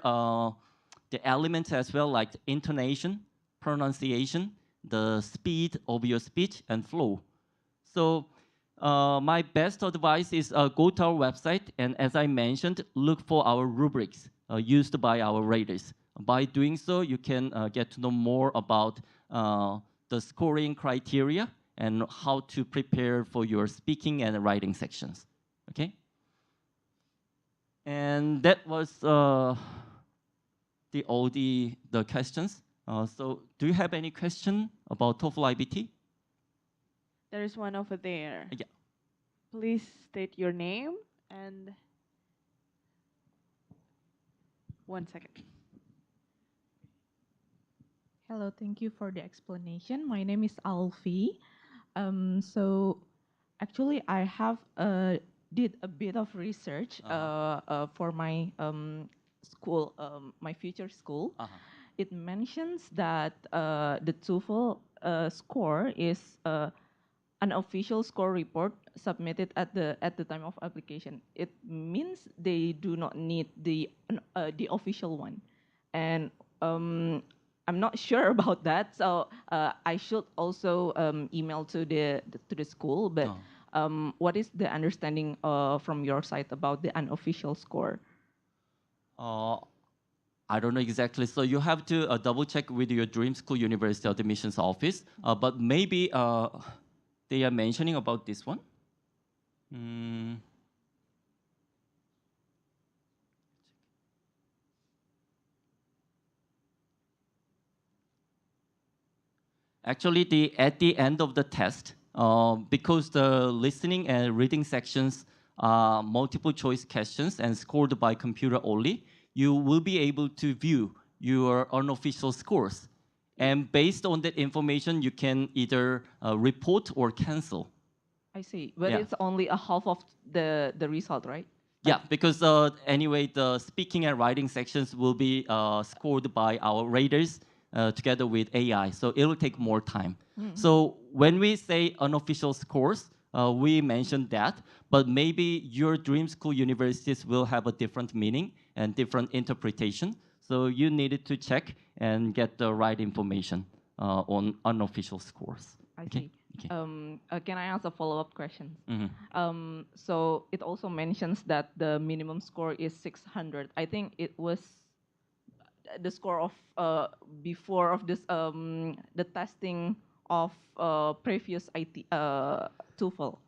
the elements as well, like intonation, pronunciation, the speed of your speech, and flow. So my best advice is go to our website, and as I mentioned, look for our rubrics used by our raters. By doing so, you can get to know more about the scoring criteria and how to prepare for your speaking and writing sections. Okay? And that was all the questions. So do you have any question about TOEFL IBT? There is one over there. Yeah. Please state your name and 1 second. Hello, thank you for the explanation. My name is Alfie. So actually, I have did a bit of research for my school, my future school. It mentions that the TOEFL score is an official score report submitted at the time of application. It means they do not need the official one, and I'm not sure about that. So I should also email to the school. But what is the understanding from your side about the unofficial score? I don't know exactly. So you have to double check with your Dream School University admissions office. But maybe they are mentioning about this one. Actually, at the end of the test, because the listening and reading sections are multiple choice questions and scored by computer only, you will be able to view your unofficial scores. And based on that information, you can either report or cancel. I see, but Yeah. it's only a half of the result, right? Yeah, because anyway, the speaking and writing sections will be scored by our raters together with AI, so it will take more time. So when we say unofficial scores, we mentioned that, but maybe your dream school universities will have a different meaning and different interpretation. So you needed to check and get the right information on unofficial scores. I Okay? see. Okay. Can I ask a follow-up question? Mhm. So it also mentions that the minimum score is 600. I think it was the score of before of this the testing of previous IT TOEFL,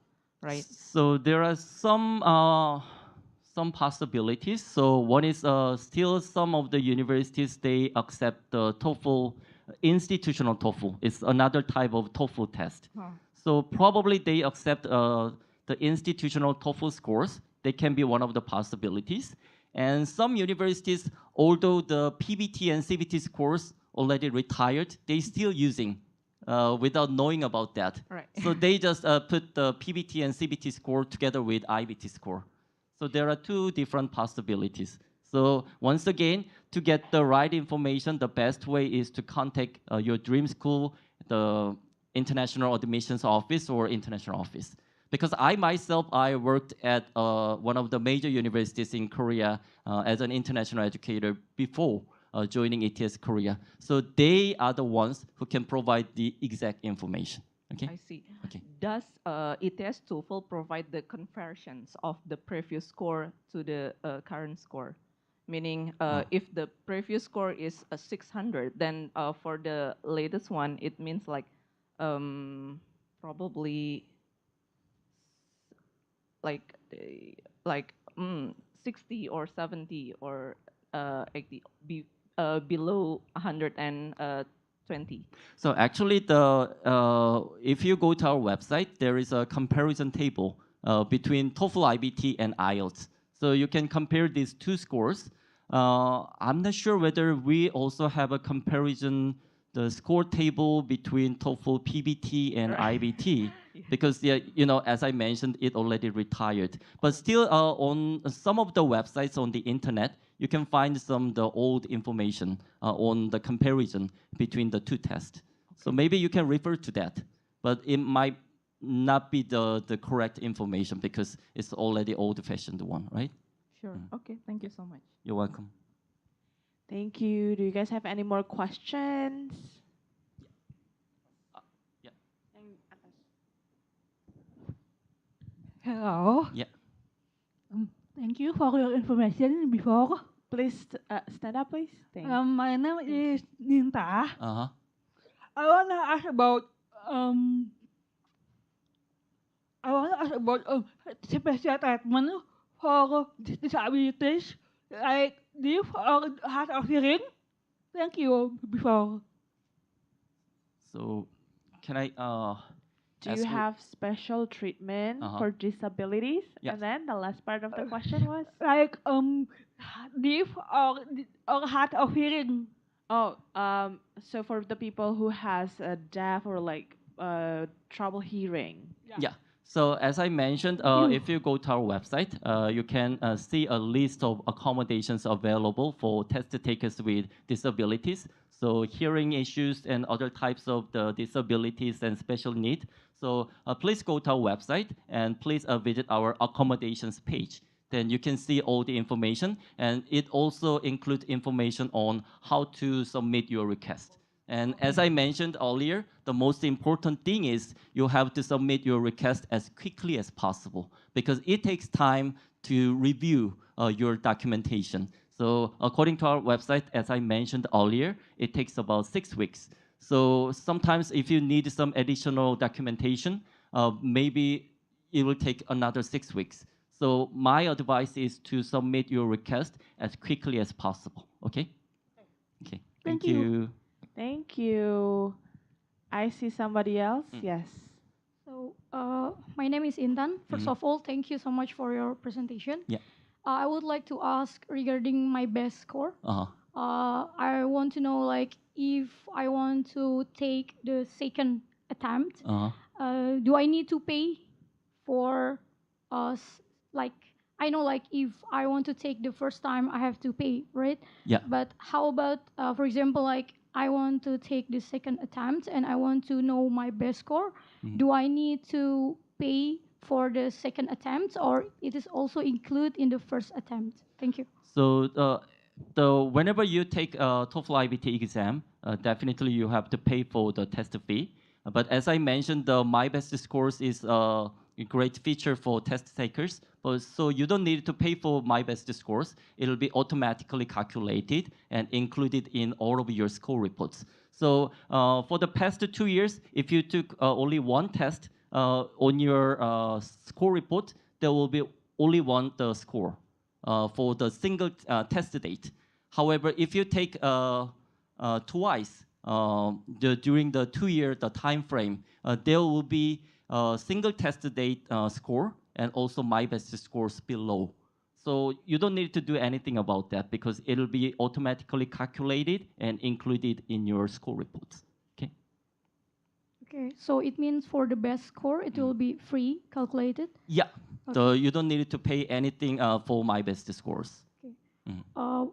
right? So there are some possibilities. So one is still some of the universities they accept the TOEFL institutional TOEFL. It's another type of TOEFL test. Huh. So probably they accept the institutional TOEFL scores. They can be one of the possibilities. And some universities, although the PBT and CBT scores already retired, they still using without knowing about that. Right. So they just put the PBT and CBT score together with IBT score. So there are two different possibilities. So once again, to get the right information, the best way is to contact your dream school, the international admissions office or international office. Because I myself, I worked at one of the major universities in Korea as an international educator before joining ETS Korea. So they are the ones who can provide the exact information. Okay. I see. Okay. Does ETS TOEFL provide the conversions of the previous score to the current score? Meaning, if the previous score is 600, then for the latest one, it means like probably like like 60 or 70 or 80 below 120. So actually, if you go to our website, there is a comparison table between TOEFL IBT and IELTS. So you can compare these two scores. I'm not sure whether we also have a comparison, the score table between TOEFL PBT and IBT, because as I mentioned, it already retired. But still, on some of the websites on the internet, you can find some the old information on the comparison between the two tests. So maybe you can refer to that, but it might not be the correct information because it's already old-fashioned one, right? Sure. Okay. Thank you so much. You're welcome. Thank you. Do you guys have any more questions? Yeah. Hello. Yeah. Thank you for your information before. Please stand up, please. Thank My name is Ninta. Uh-huh. I wanna ask about special treatment for disabilities like deaf or hard of hearing. Thank you before. So can I Do ask you have special treatment for disabilities? Yeah. And then the last part of the question was? Like deaf or hard of hearing. Oh, so for the people who has a deaf or like trouble hearing. Yeah. So as I mentioned, if you go to our website, you can see a list of accommodations available for test takers with disabilities. So hearing issues and other types of the disabilities and special need. So please go to our website and please visit our accommodations page. Then you can see all the information, and it also includes information on how to submit your request. And as I mentioned earlier, the most important thing is you have to submit your request as quickly as possible because it takes time to review your documentation. So according to our website, as I mentioned earlier, it takes about 6 weeks. So sometimes if you need some additional documentation, maybe it will take another 6 weeks. So my advice is to submit your request as quickly as possible, okay? Okay, Thank you. you. Thank you. I see somebody else. Mm. Yes. So, my name is Intan. First Mhm. of all, thank you so much for your presentation. Yeah. I would like to ask regarding my best score. Uh-huh. I want to know, like, if I want to take the second attempt, Uh-huh. do I need to pay for us? Like, I know, like, if I want to take the first time, I have to pay, right? Yeah. But how about, for example, like, I want to take the second attempt and I want to know my best score. Mhm. Do I need to pay for the second attempt, or it is also included in the first attempt? Thank you. So whenever you take a TOEFL IBT exam, definitely you have to pay for the test fee. But as I mentioned, the My Best Scores is a great feature for test takers. But so you don't need to pay for My Best Scores. It'll be automatically calculated and included in all of your score reports. So for the past 2 years, if you took only one test on your score report, there will be only one score for the single test date. However, if you take twice during the 2 year the time frame, there will be a single test date score and also my best scores below. So you don't need to do anything about that because it'll be automatically calculated and included in your score reports. Okay. Okay, so it means for the best score, it will be free calculated. Yeah. Okay. So you don't need to pay anything for my best scores. Okay. Mhm.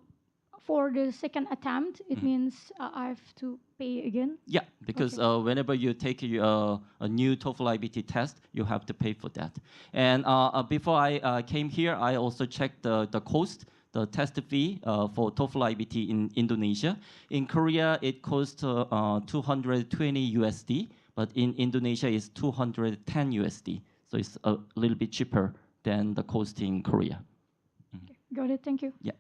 For the second attempt, it means I have to pay again. Yeah, because whenever you take a new TOEFL IBT test, you have to pay for that. And before I came here, I also checked the cost, the test fee for TOEFL IBT in Indonesia. In Korea, it costs 220 USD, but in Indonesia, it's 210 USD. So it's a little bit cheaper than the cost in Korea. Okay, got it. Thank you. Yeah.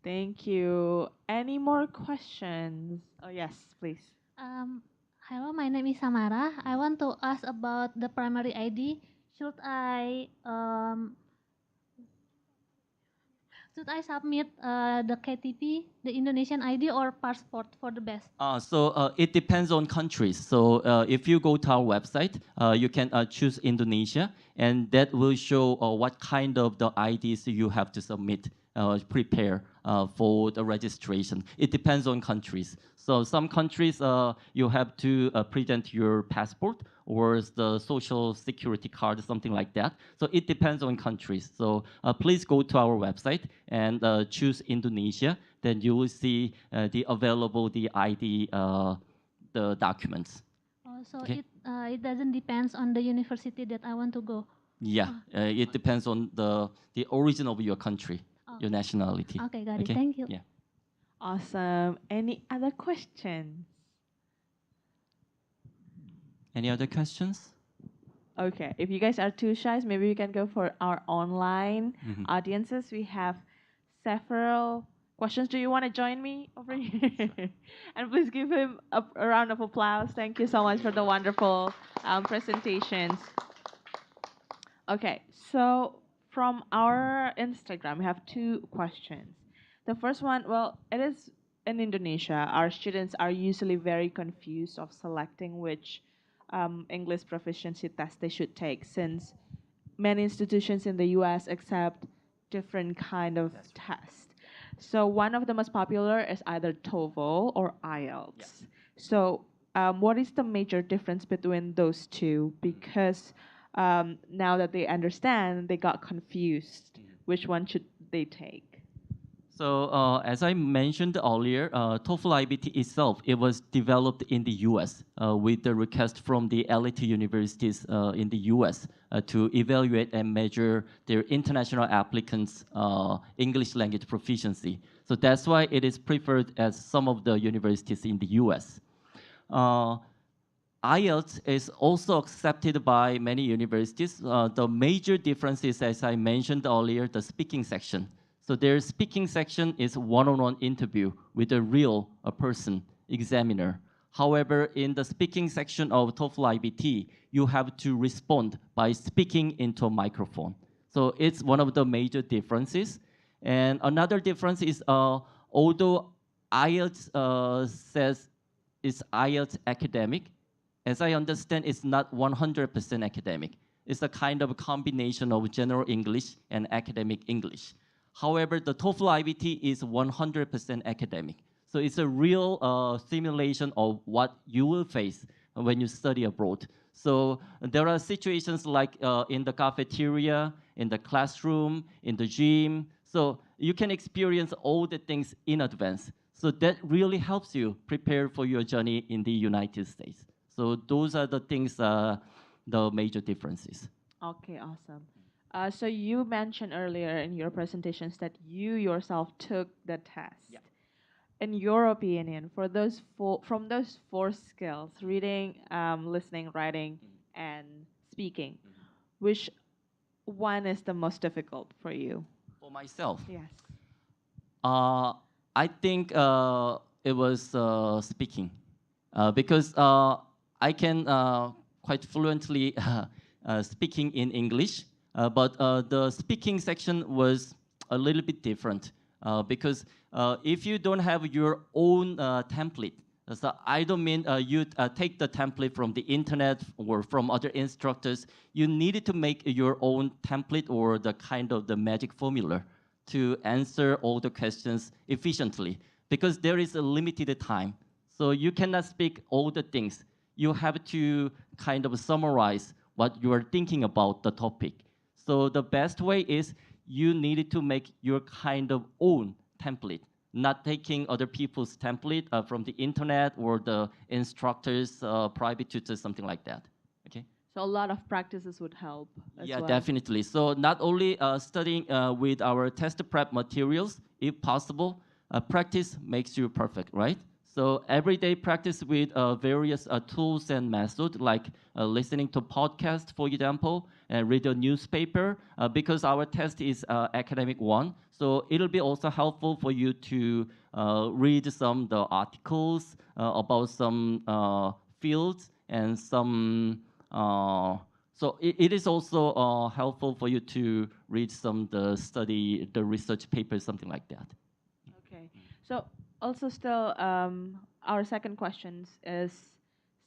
Thank you. Any more questions? Oh, yes, please. Hello, my name is Samara. I want to ask about the primary ID. Should I submit the KTP, the Indonesian ID, or passport for the best? It depends on countries. So if you go to our website, you can choose Indonesia, and that will show what kind of the IDs you have to submit, prepare for the registration. It depends on countries. So some countries you have to present your passport or the social security card, something like that. So it depends on countries. So please go to our website and choose Indonesia. Then you will see the available the ID the documents. So Okay. it doesn't depends on the university that I want to go. Yeah, it depends on the origin of your country, your nationality. Okay, got it. Thank you. Yeah. Awesome. Any other questions? Any other questions? Okay, if you guys are too shy, maybe we can go for our online audiences. We have several questions. Do you want to join me over here? And please give him a round of applause. Thank you so much for the wonderful presentations. Okay, so from our Instagram, we have two questions. The first one, well, it is in Indonesia. Our students are usually very confused of selecting which English proficiency test they should take, since many institutions in the US accept different kind of test. So one of the most popular is either TOEFL or IELTS. So what is the major difference between those two? Because now that they understand, they got confused. Which one should they take? So as I mentioned earlier, TOEFL IBT itself, it was developed in the US with the request from the elite universities in the US to evaluate and measure their international applicants' English language proficiency. So that's why it is preferred as some of the universities in the US. IELTS is also accepted by many universities. The major difference is, as I mentioned earlier, the speaking section. So their speaking section is one-on-one interview with a real person, examiner. However, in the speaking section of TOEFL IBT, you have to respond by speaking into a microphone. So it's one of the major differences. And another difference is, although IELTS says it's IELTS academic, as I understand, it's not 100% academic. It's a kind of a combination of general English and academic English. However, the TOEFL IBT is 100% academic. So it's a real simulation of what you will face when you study abroad. So there are situations like in the cafeteria, in the classroom, in the gym. So you can experience all the things in advance. So that really helps you prepare for your journey in the United States. So those are the things, the major differences. Okay, awesome. So you mentioned earlier in your presentations that you yourself took the test. Yeah. In your opinion, for from those four skills, reading, listening, writing, and speaking, which one is the most difficult for you? For myself, Yes. I think it was speaking, because I can quite fluently speaking in English, but the speaking section was a little bit different, because if you don't have your own template, so I don't mean you take the template from the internet or from other instructors. You needed to make your own template or the kind of the magic formula to answer all the questions efficiently, because there is a limited time. So you cannot speak all the things. You have to kind of summarize what you are thinking about the topic. So the best way is you needed to make your kind of own template, not taking other people's template from the internet or the instructors, private tutors, something like that. Okay. So a lot of practices would help as Yeah, well. definitely. So not only studying with our test prep materials, if possible, practice makes you perfect, right? So everyday practice with various tools and methods, like listening to podcasts, for example, and read a newspaper, because our test is academic one. So it'll be also helpful for you to read some the articles about some fields and some. So it is also helpful for you to read some the research papers, something like that. Okay. So also still, our second question is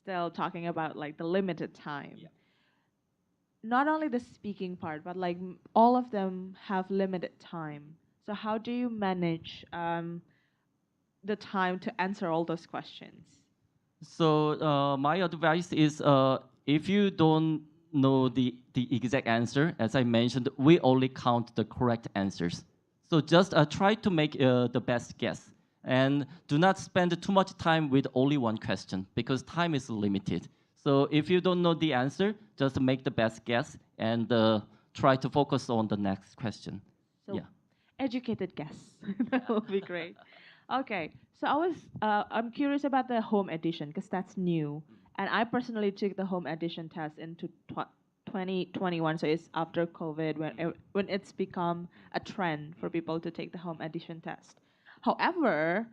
still talking about like the limited time. Yeah. Not only the speaking part, but like all of them have limited time. So how do you manage the time to answer all those questions? So my advice is, if you don't know the exact answer, as I mentioned, we only count the correct answers. So just try to make the best guess, and do not spend too much time with only one question, because time is limited. So if you don't know the answer, just make the best guess and try to focus on the next question. So Yeah. educated guess. That would be great. Okay, so I'm curious about the home edition because that's new, and I personally took the home edition test into 2021, so it's after COVID when it's become a trend for people to take the home edition test. However,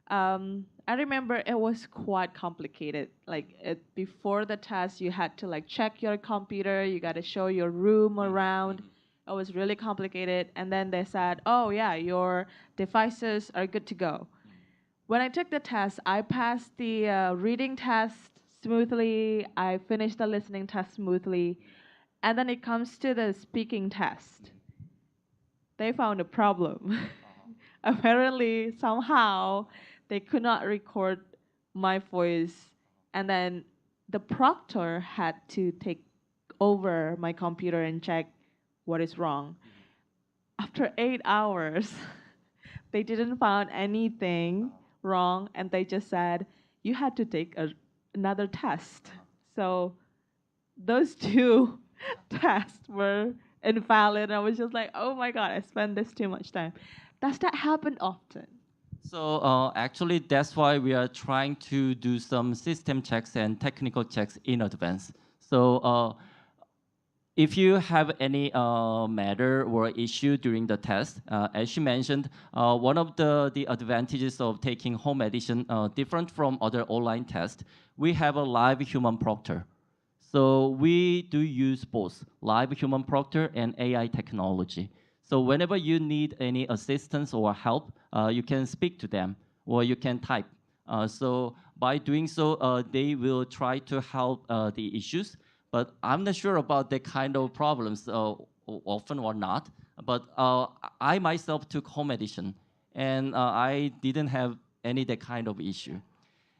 I remember it was quite complicated. Like before the test, you had to like check your computer, you got to show your room around. It was really complicated. And then they said, oh, yeah, your devices are good to go. When I took the test, I passed the reading test smoothly. I finished the listening test smoothly. And then it comes to the speaking test. They found a problem. Apparently, somehow, they could not record my voice. And then the proctor had to take over my computer and check what is wrong. After 8 hours, they didn't find anything wrong, and they just said you had to take another test. So those two tests were invalid. I was just like, oh my god, I spent this too much time. Does that happen often? So actually, that's why we are trying to do some system checks and technical checks in advance. So if you have any matter or issue during the test, as she mentioned, one of the advantages of taking home edition, different from other online tests, we have a live human proctor. So we do use both live human proctor and AI technology. So whenever you need any assistance or help, you can speak to them or you can type. So by doing so, they will try to help the issues. But I'm not sure about that kind of problems, often or not. But I myself took home edition, and I didn't have any that kind of issue.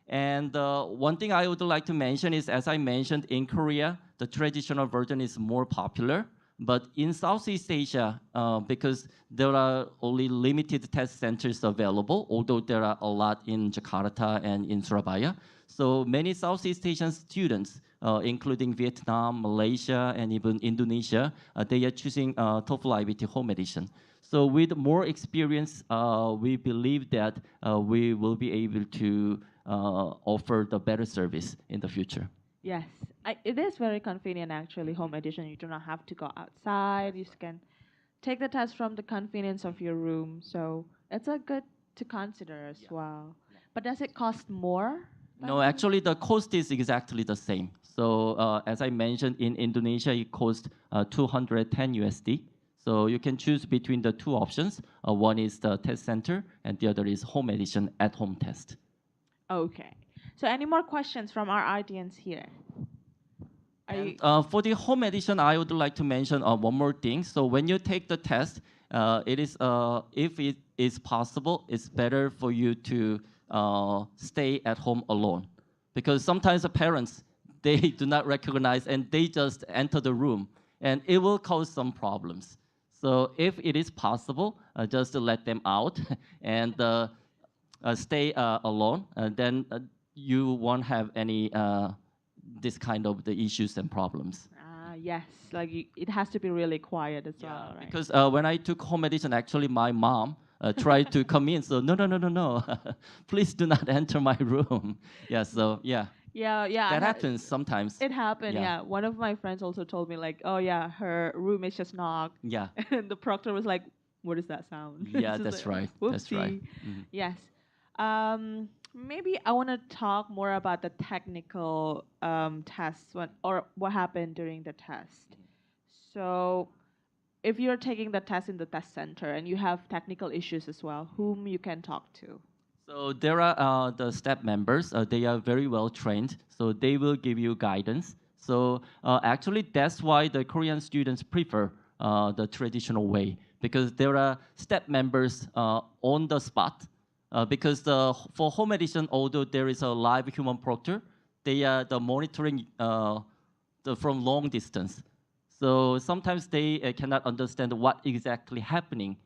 And one thing I would like to mention is, as I mentioned, in Korea, the traditional version is more popular. But in Southeast Asia, because there are only limited test centers available, although there are a lot in Jakarta and in Surabaya, so many Southeast Asian students, including Vietnam, Malaysia, and even Indonesia, they are choosing TOEFL IBT Home Edition. So with more experience, we believe that we will be able to offer the better service in the future. Yes, it is very convenient actually. Home edition, you do not have to go outside. You can take the test from the convenience of your room. So it's a good to consider as well. But does it cost more? No, actually, the cost is exactly the same. So as I mentioned, in Indonesia, it costs 210 USD. So you can choose between the two options. One is the test center, and the other is home edition at-home test. Okay. So any more questions from our audience here? For the home edition, I would like to mention one more thing. So when you take the test, it is if it is possible, it's better for you to stay at home alone, because sometimes the parents they do not recognize and they just enter the room, and it will cause some problems. So if it is possible, just to let them out and stay alone, then you won't have any this kind of the issues and problems. Yes, like it has to be really quiet as well, right? Because when I took home edition, actually my mom tried to come in. So no, please do not enter my room. Yeah, so yeah. Yeah. That happens sometimes. It happened, yeah. One of my friends also told me like, oh yeah, her room is just knocked. Yeah. And the proctor was like, what is that sound? Yeah, It's that's like, right. "Whoopsie." That's right. Mhm. Yes. Maybe I want to talk more about the technical tests or what happened during the test. So, if you're taking the test in the test center and you have technical issues as well, whom you can talk to? So there are the staff members. They are very well trained, so they will give you guidance. So actually, that's why the Korean students prefer the traditional way, because there are staff members on the spot. Because for home edition, although there is a live human proctor, they are the monitoring from long distance. So sometimes they cannot understand what exactly happening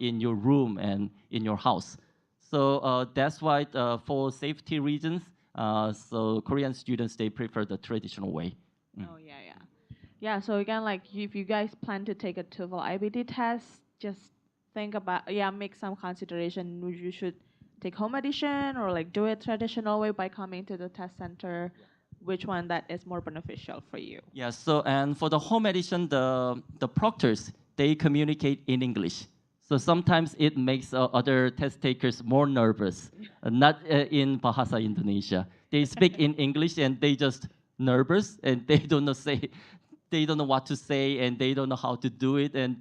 in your room and in your house. So that's why for safety reasons, so Korean students, they prefer the traditional way. Oh, yeah. Yeah, so again, like if you guys plan to take a TOEFL IBT test, just think about, make some consideration. You should take home edition or like do it traditional way by coming to the test center. Which one that is more beneficial for you? Yeah, so and for the home edition, the proctors, they communicate in English. So sometimes it makes other test takers more nervous, not in Bahasa Indonesia. They speak in English and they just nervous and they don't know they don't know what to say and they don't know how to do it and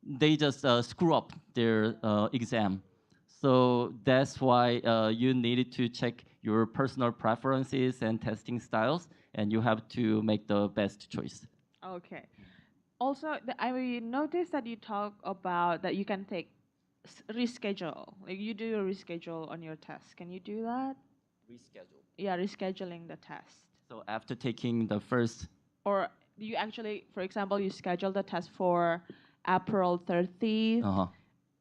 they just screw up their exam. So that's why you needed to check your personal preferences and testing styles, and you have to make the best choice. Okay. Also, I noticed that you talk about that you can take reschedule. Like you do your reschedule on your test. Can you do that? Reschedule. Yeah, rescheduling the test. So after taking the first, Or you actually, for example, you schedule the test for April 30th,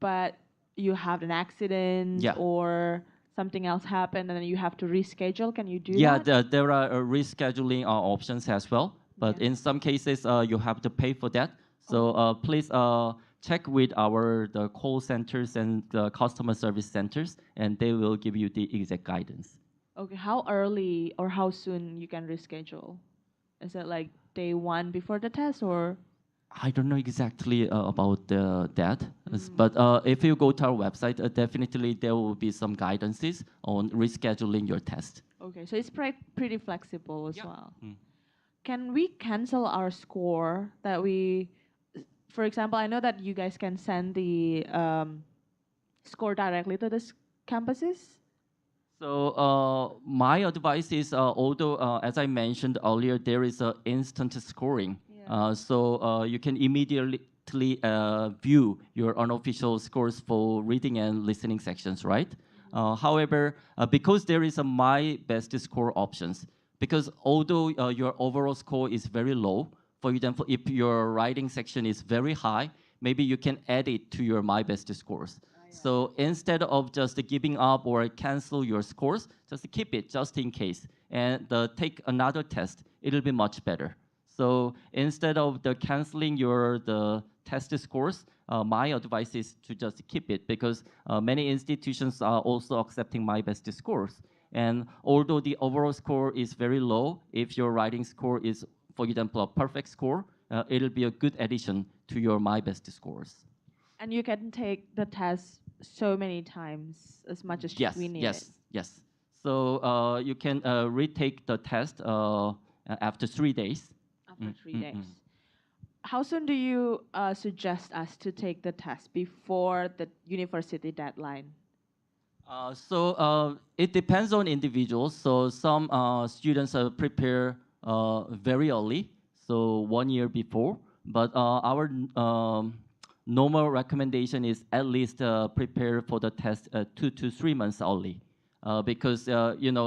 but you have an accident Yeah. or something else happened and then you have to reschedule. Can you do yeah, that? there are rescheduling options as well, but Yeah. in some cases you have to pay for that. So please check with the call centers and the customer service centers, and they will give you the exact guidance. Okay, how early or how soon you can reschedule? Is it like day one before the test or? I don't know exactly about that, but if you go to our website, definitely there will be some guidances on rescheduling your test. Okay, so it's pretty flexible as Yeah. well. Can we cancel our score that for example, I know that you guys can send the score directly to the campuses? So my advice is, although as I mentioned earlier, there is a instant scoring. Yeah. So you can immediately view your unofficial scores for reading and listening sections, right? However, because there is a my best score options, because although your overall score is very low, for example, if your writing section is very high, maybe you can add it to your my best scores. So instead of just giving up or cancel your scores, just keep it just in case and take another test. It'll be much better. So instead of the canceling the test scores, my advice is to just keep it because many institutions are also accepting my best scores. And although the overall score is very low, if your writing score is, for example, a perfect score, it'll be a good addition to your my best scores. And you can take the test so many times as much as Yes, we need yes, it. yes. So you can retake the test after 3 days. After 3 days. How soon do you suggest us to take the test before the university deadline? So it depends on individuals. So some students prepare very early, so 1 year before. But our normal recommendation is at least prepare for the test 2 to 3 months early, because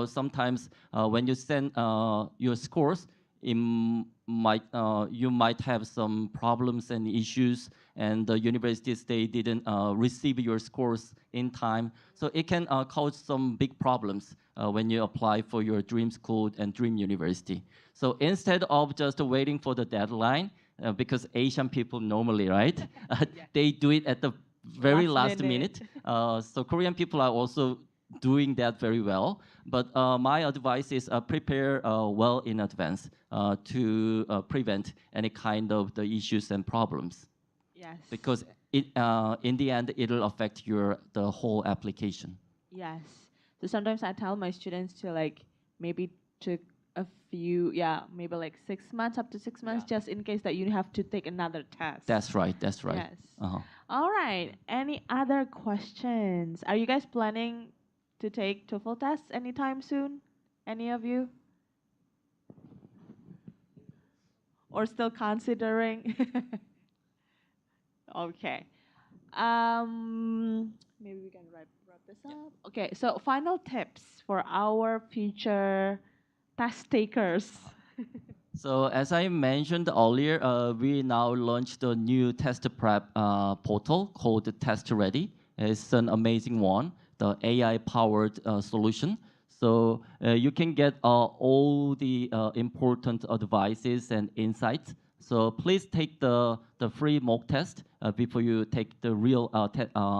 sometimes when you send your scores, you might have some problems and issues, and the universities they didn't receive your scores in time, so it can cause some big problems when you apply for your dream school and dream university. So instead of just waiting for the deadline, because Asian people normally, right, they do it at the very last minute. So Korean people are also doing that very well. But my advice is prepare well in advance to prevent any kind of the issues and problems. Yes. Because in the end, it'll affect the whole application. Yes. So sometimes I tell my students to maybe took a few, maybe like 6 months, up to 6 months, just in case that you have to take another test. That's right. That's right. Yes. Uh-huh. All right. Any other questions? Are you guys planning to take TOEFL tests anytime soon? Any of you? Or still considering? Okay. Maybe we can wrap this up. Okay, so final tips for our future test takers. So as I mentioned earlier, we now launched a new test prep portal called Test Ready. It's an amazing one, the AI-powered solution. So you can get all the important advices and insights. So please take the free mock test before you take the real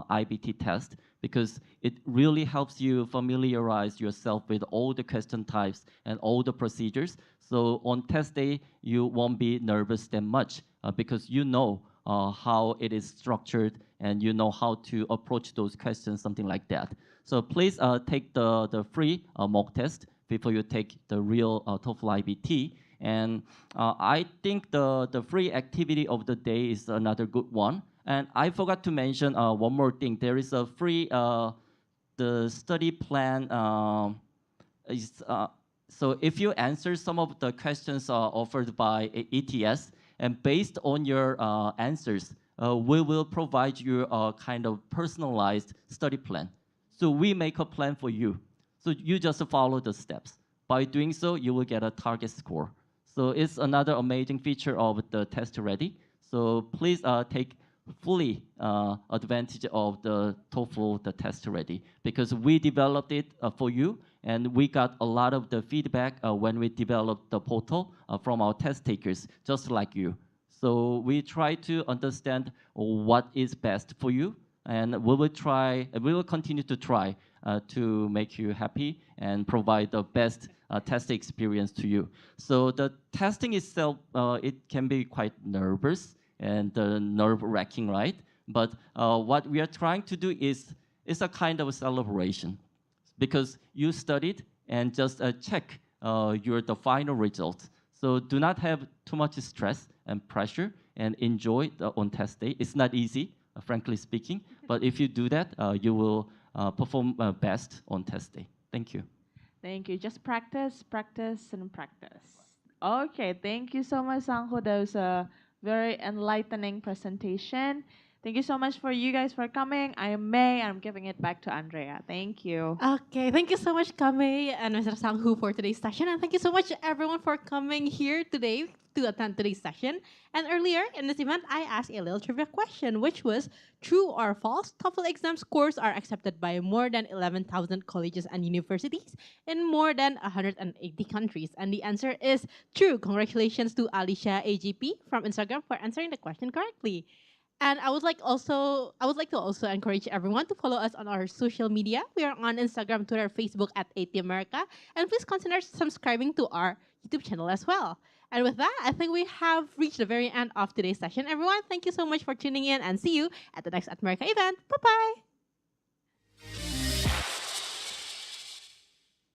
IBT test, because it really helps you familiarize yourself with all the question types and all the procedures. So on test day, you won't be nervous that much because you know how it is structured and you know how to approach those questions, something like that. So please take the free mock test before you take the real TOEFL IBT. And I think the free activity of the day is another good one. And I forgot to mention one more thing. There is a free the study plan is so if you answer some of the questions offered by ETS, and based on your answers, we will provide you a kind of personalized study plan. So we make a plan for you. So you just follow the steps. By doing so, you will get a target score. So it's another amazing feature of the Test Ready. So please take fully advantage of the TOEFL, the Test Ready, because we developed it for you, and we got a lot of the feedback when we developed the portal from our test takers, just like you. So we try to understand what is best for you, and we will continue to try to make you happy and provide the best test experience to you. So the testing itself, it can be quite nervous and nerve-wracking, right? But what we are trying to do is a kind of a celebration, because you studied and just check the final results. So do not have too much stress and pressure, and enjoy on test day. It's not easy, frankly speaking, but if you do that, you will perform best on test day. Thank you. Thank you. Just practice, practice, and practice. Okay, thank you so much, Sangho. That was a very enlightening presentation. Thank you so much for you guys for coming. I am May, and I'm giving it back to Andrea. Thank you. Okay, thank you so much, Kame and Mr. Sanghu, for today's session. And thank you so much, everyone, for coming here today to attend today's session. And earlier in this event, I asked a little trivia question, which was true or false? TOEFL exam scores are accepted by more than 11,000 colleges and universities in more than 180 countries. And the answer is true. Congratulations to Alicia AGP from Instagram for answering the question correctly. And I would like to also encourage everyone to follow us on our social media. We are on Instagram, Twitter, Facebook at AT America. And please consider subscribing to our YouTube channel as well. And with that, I think we have reached the very end of today's session. Everyone, thank you so much for tuning in and see you at the next At America event. Bye-bye.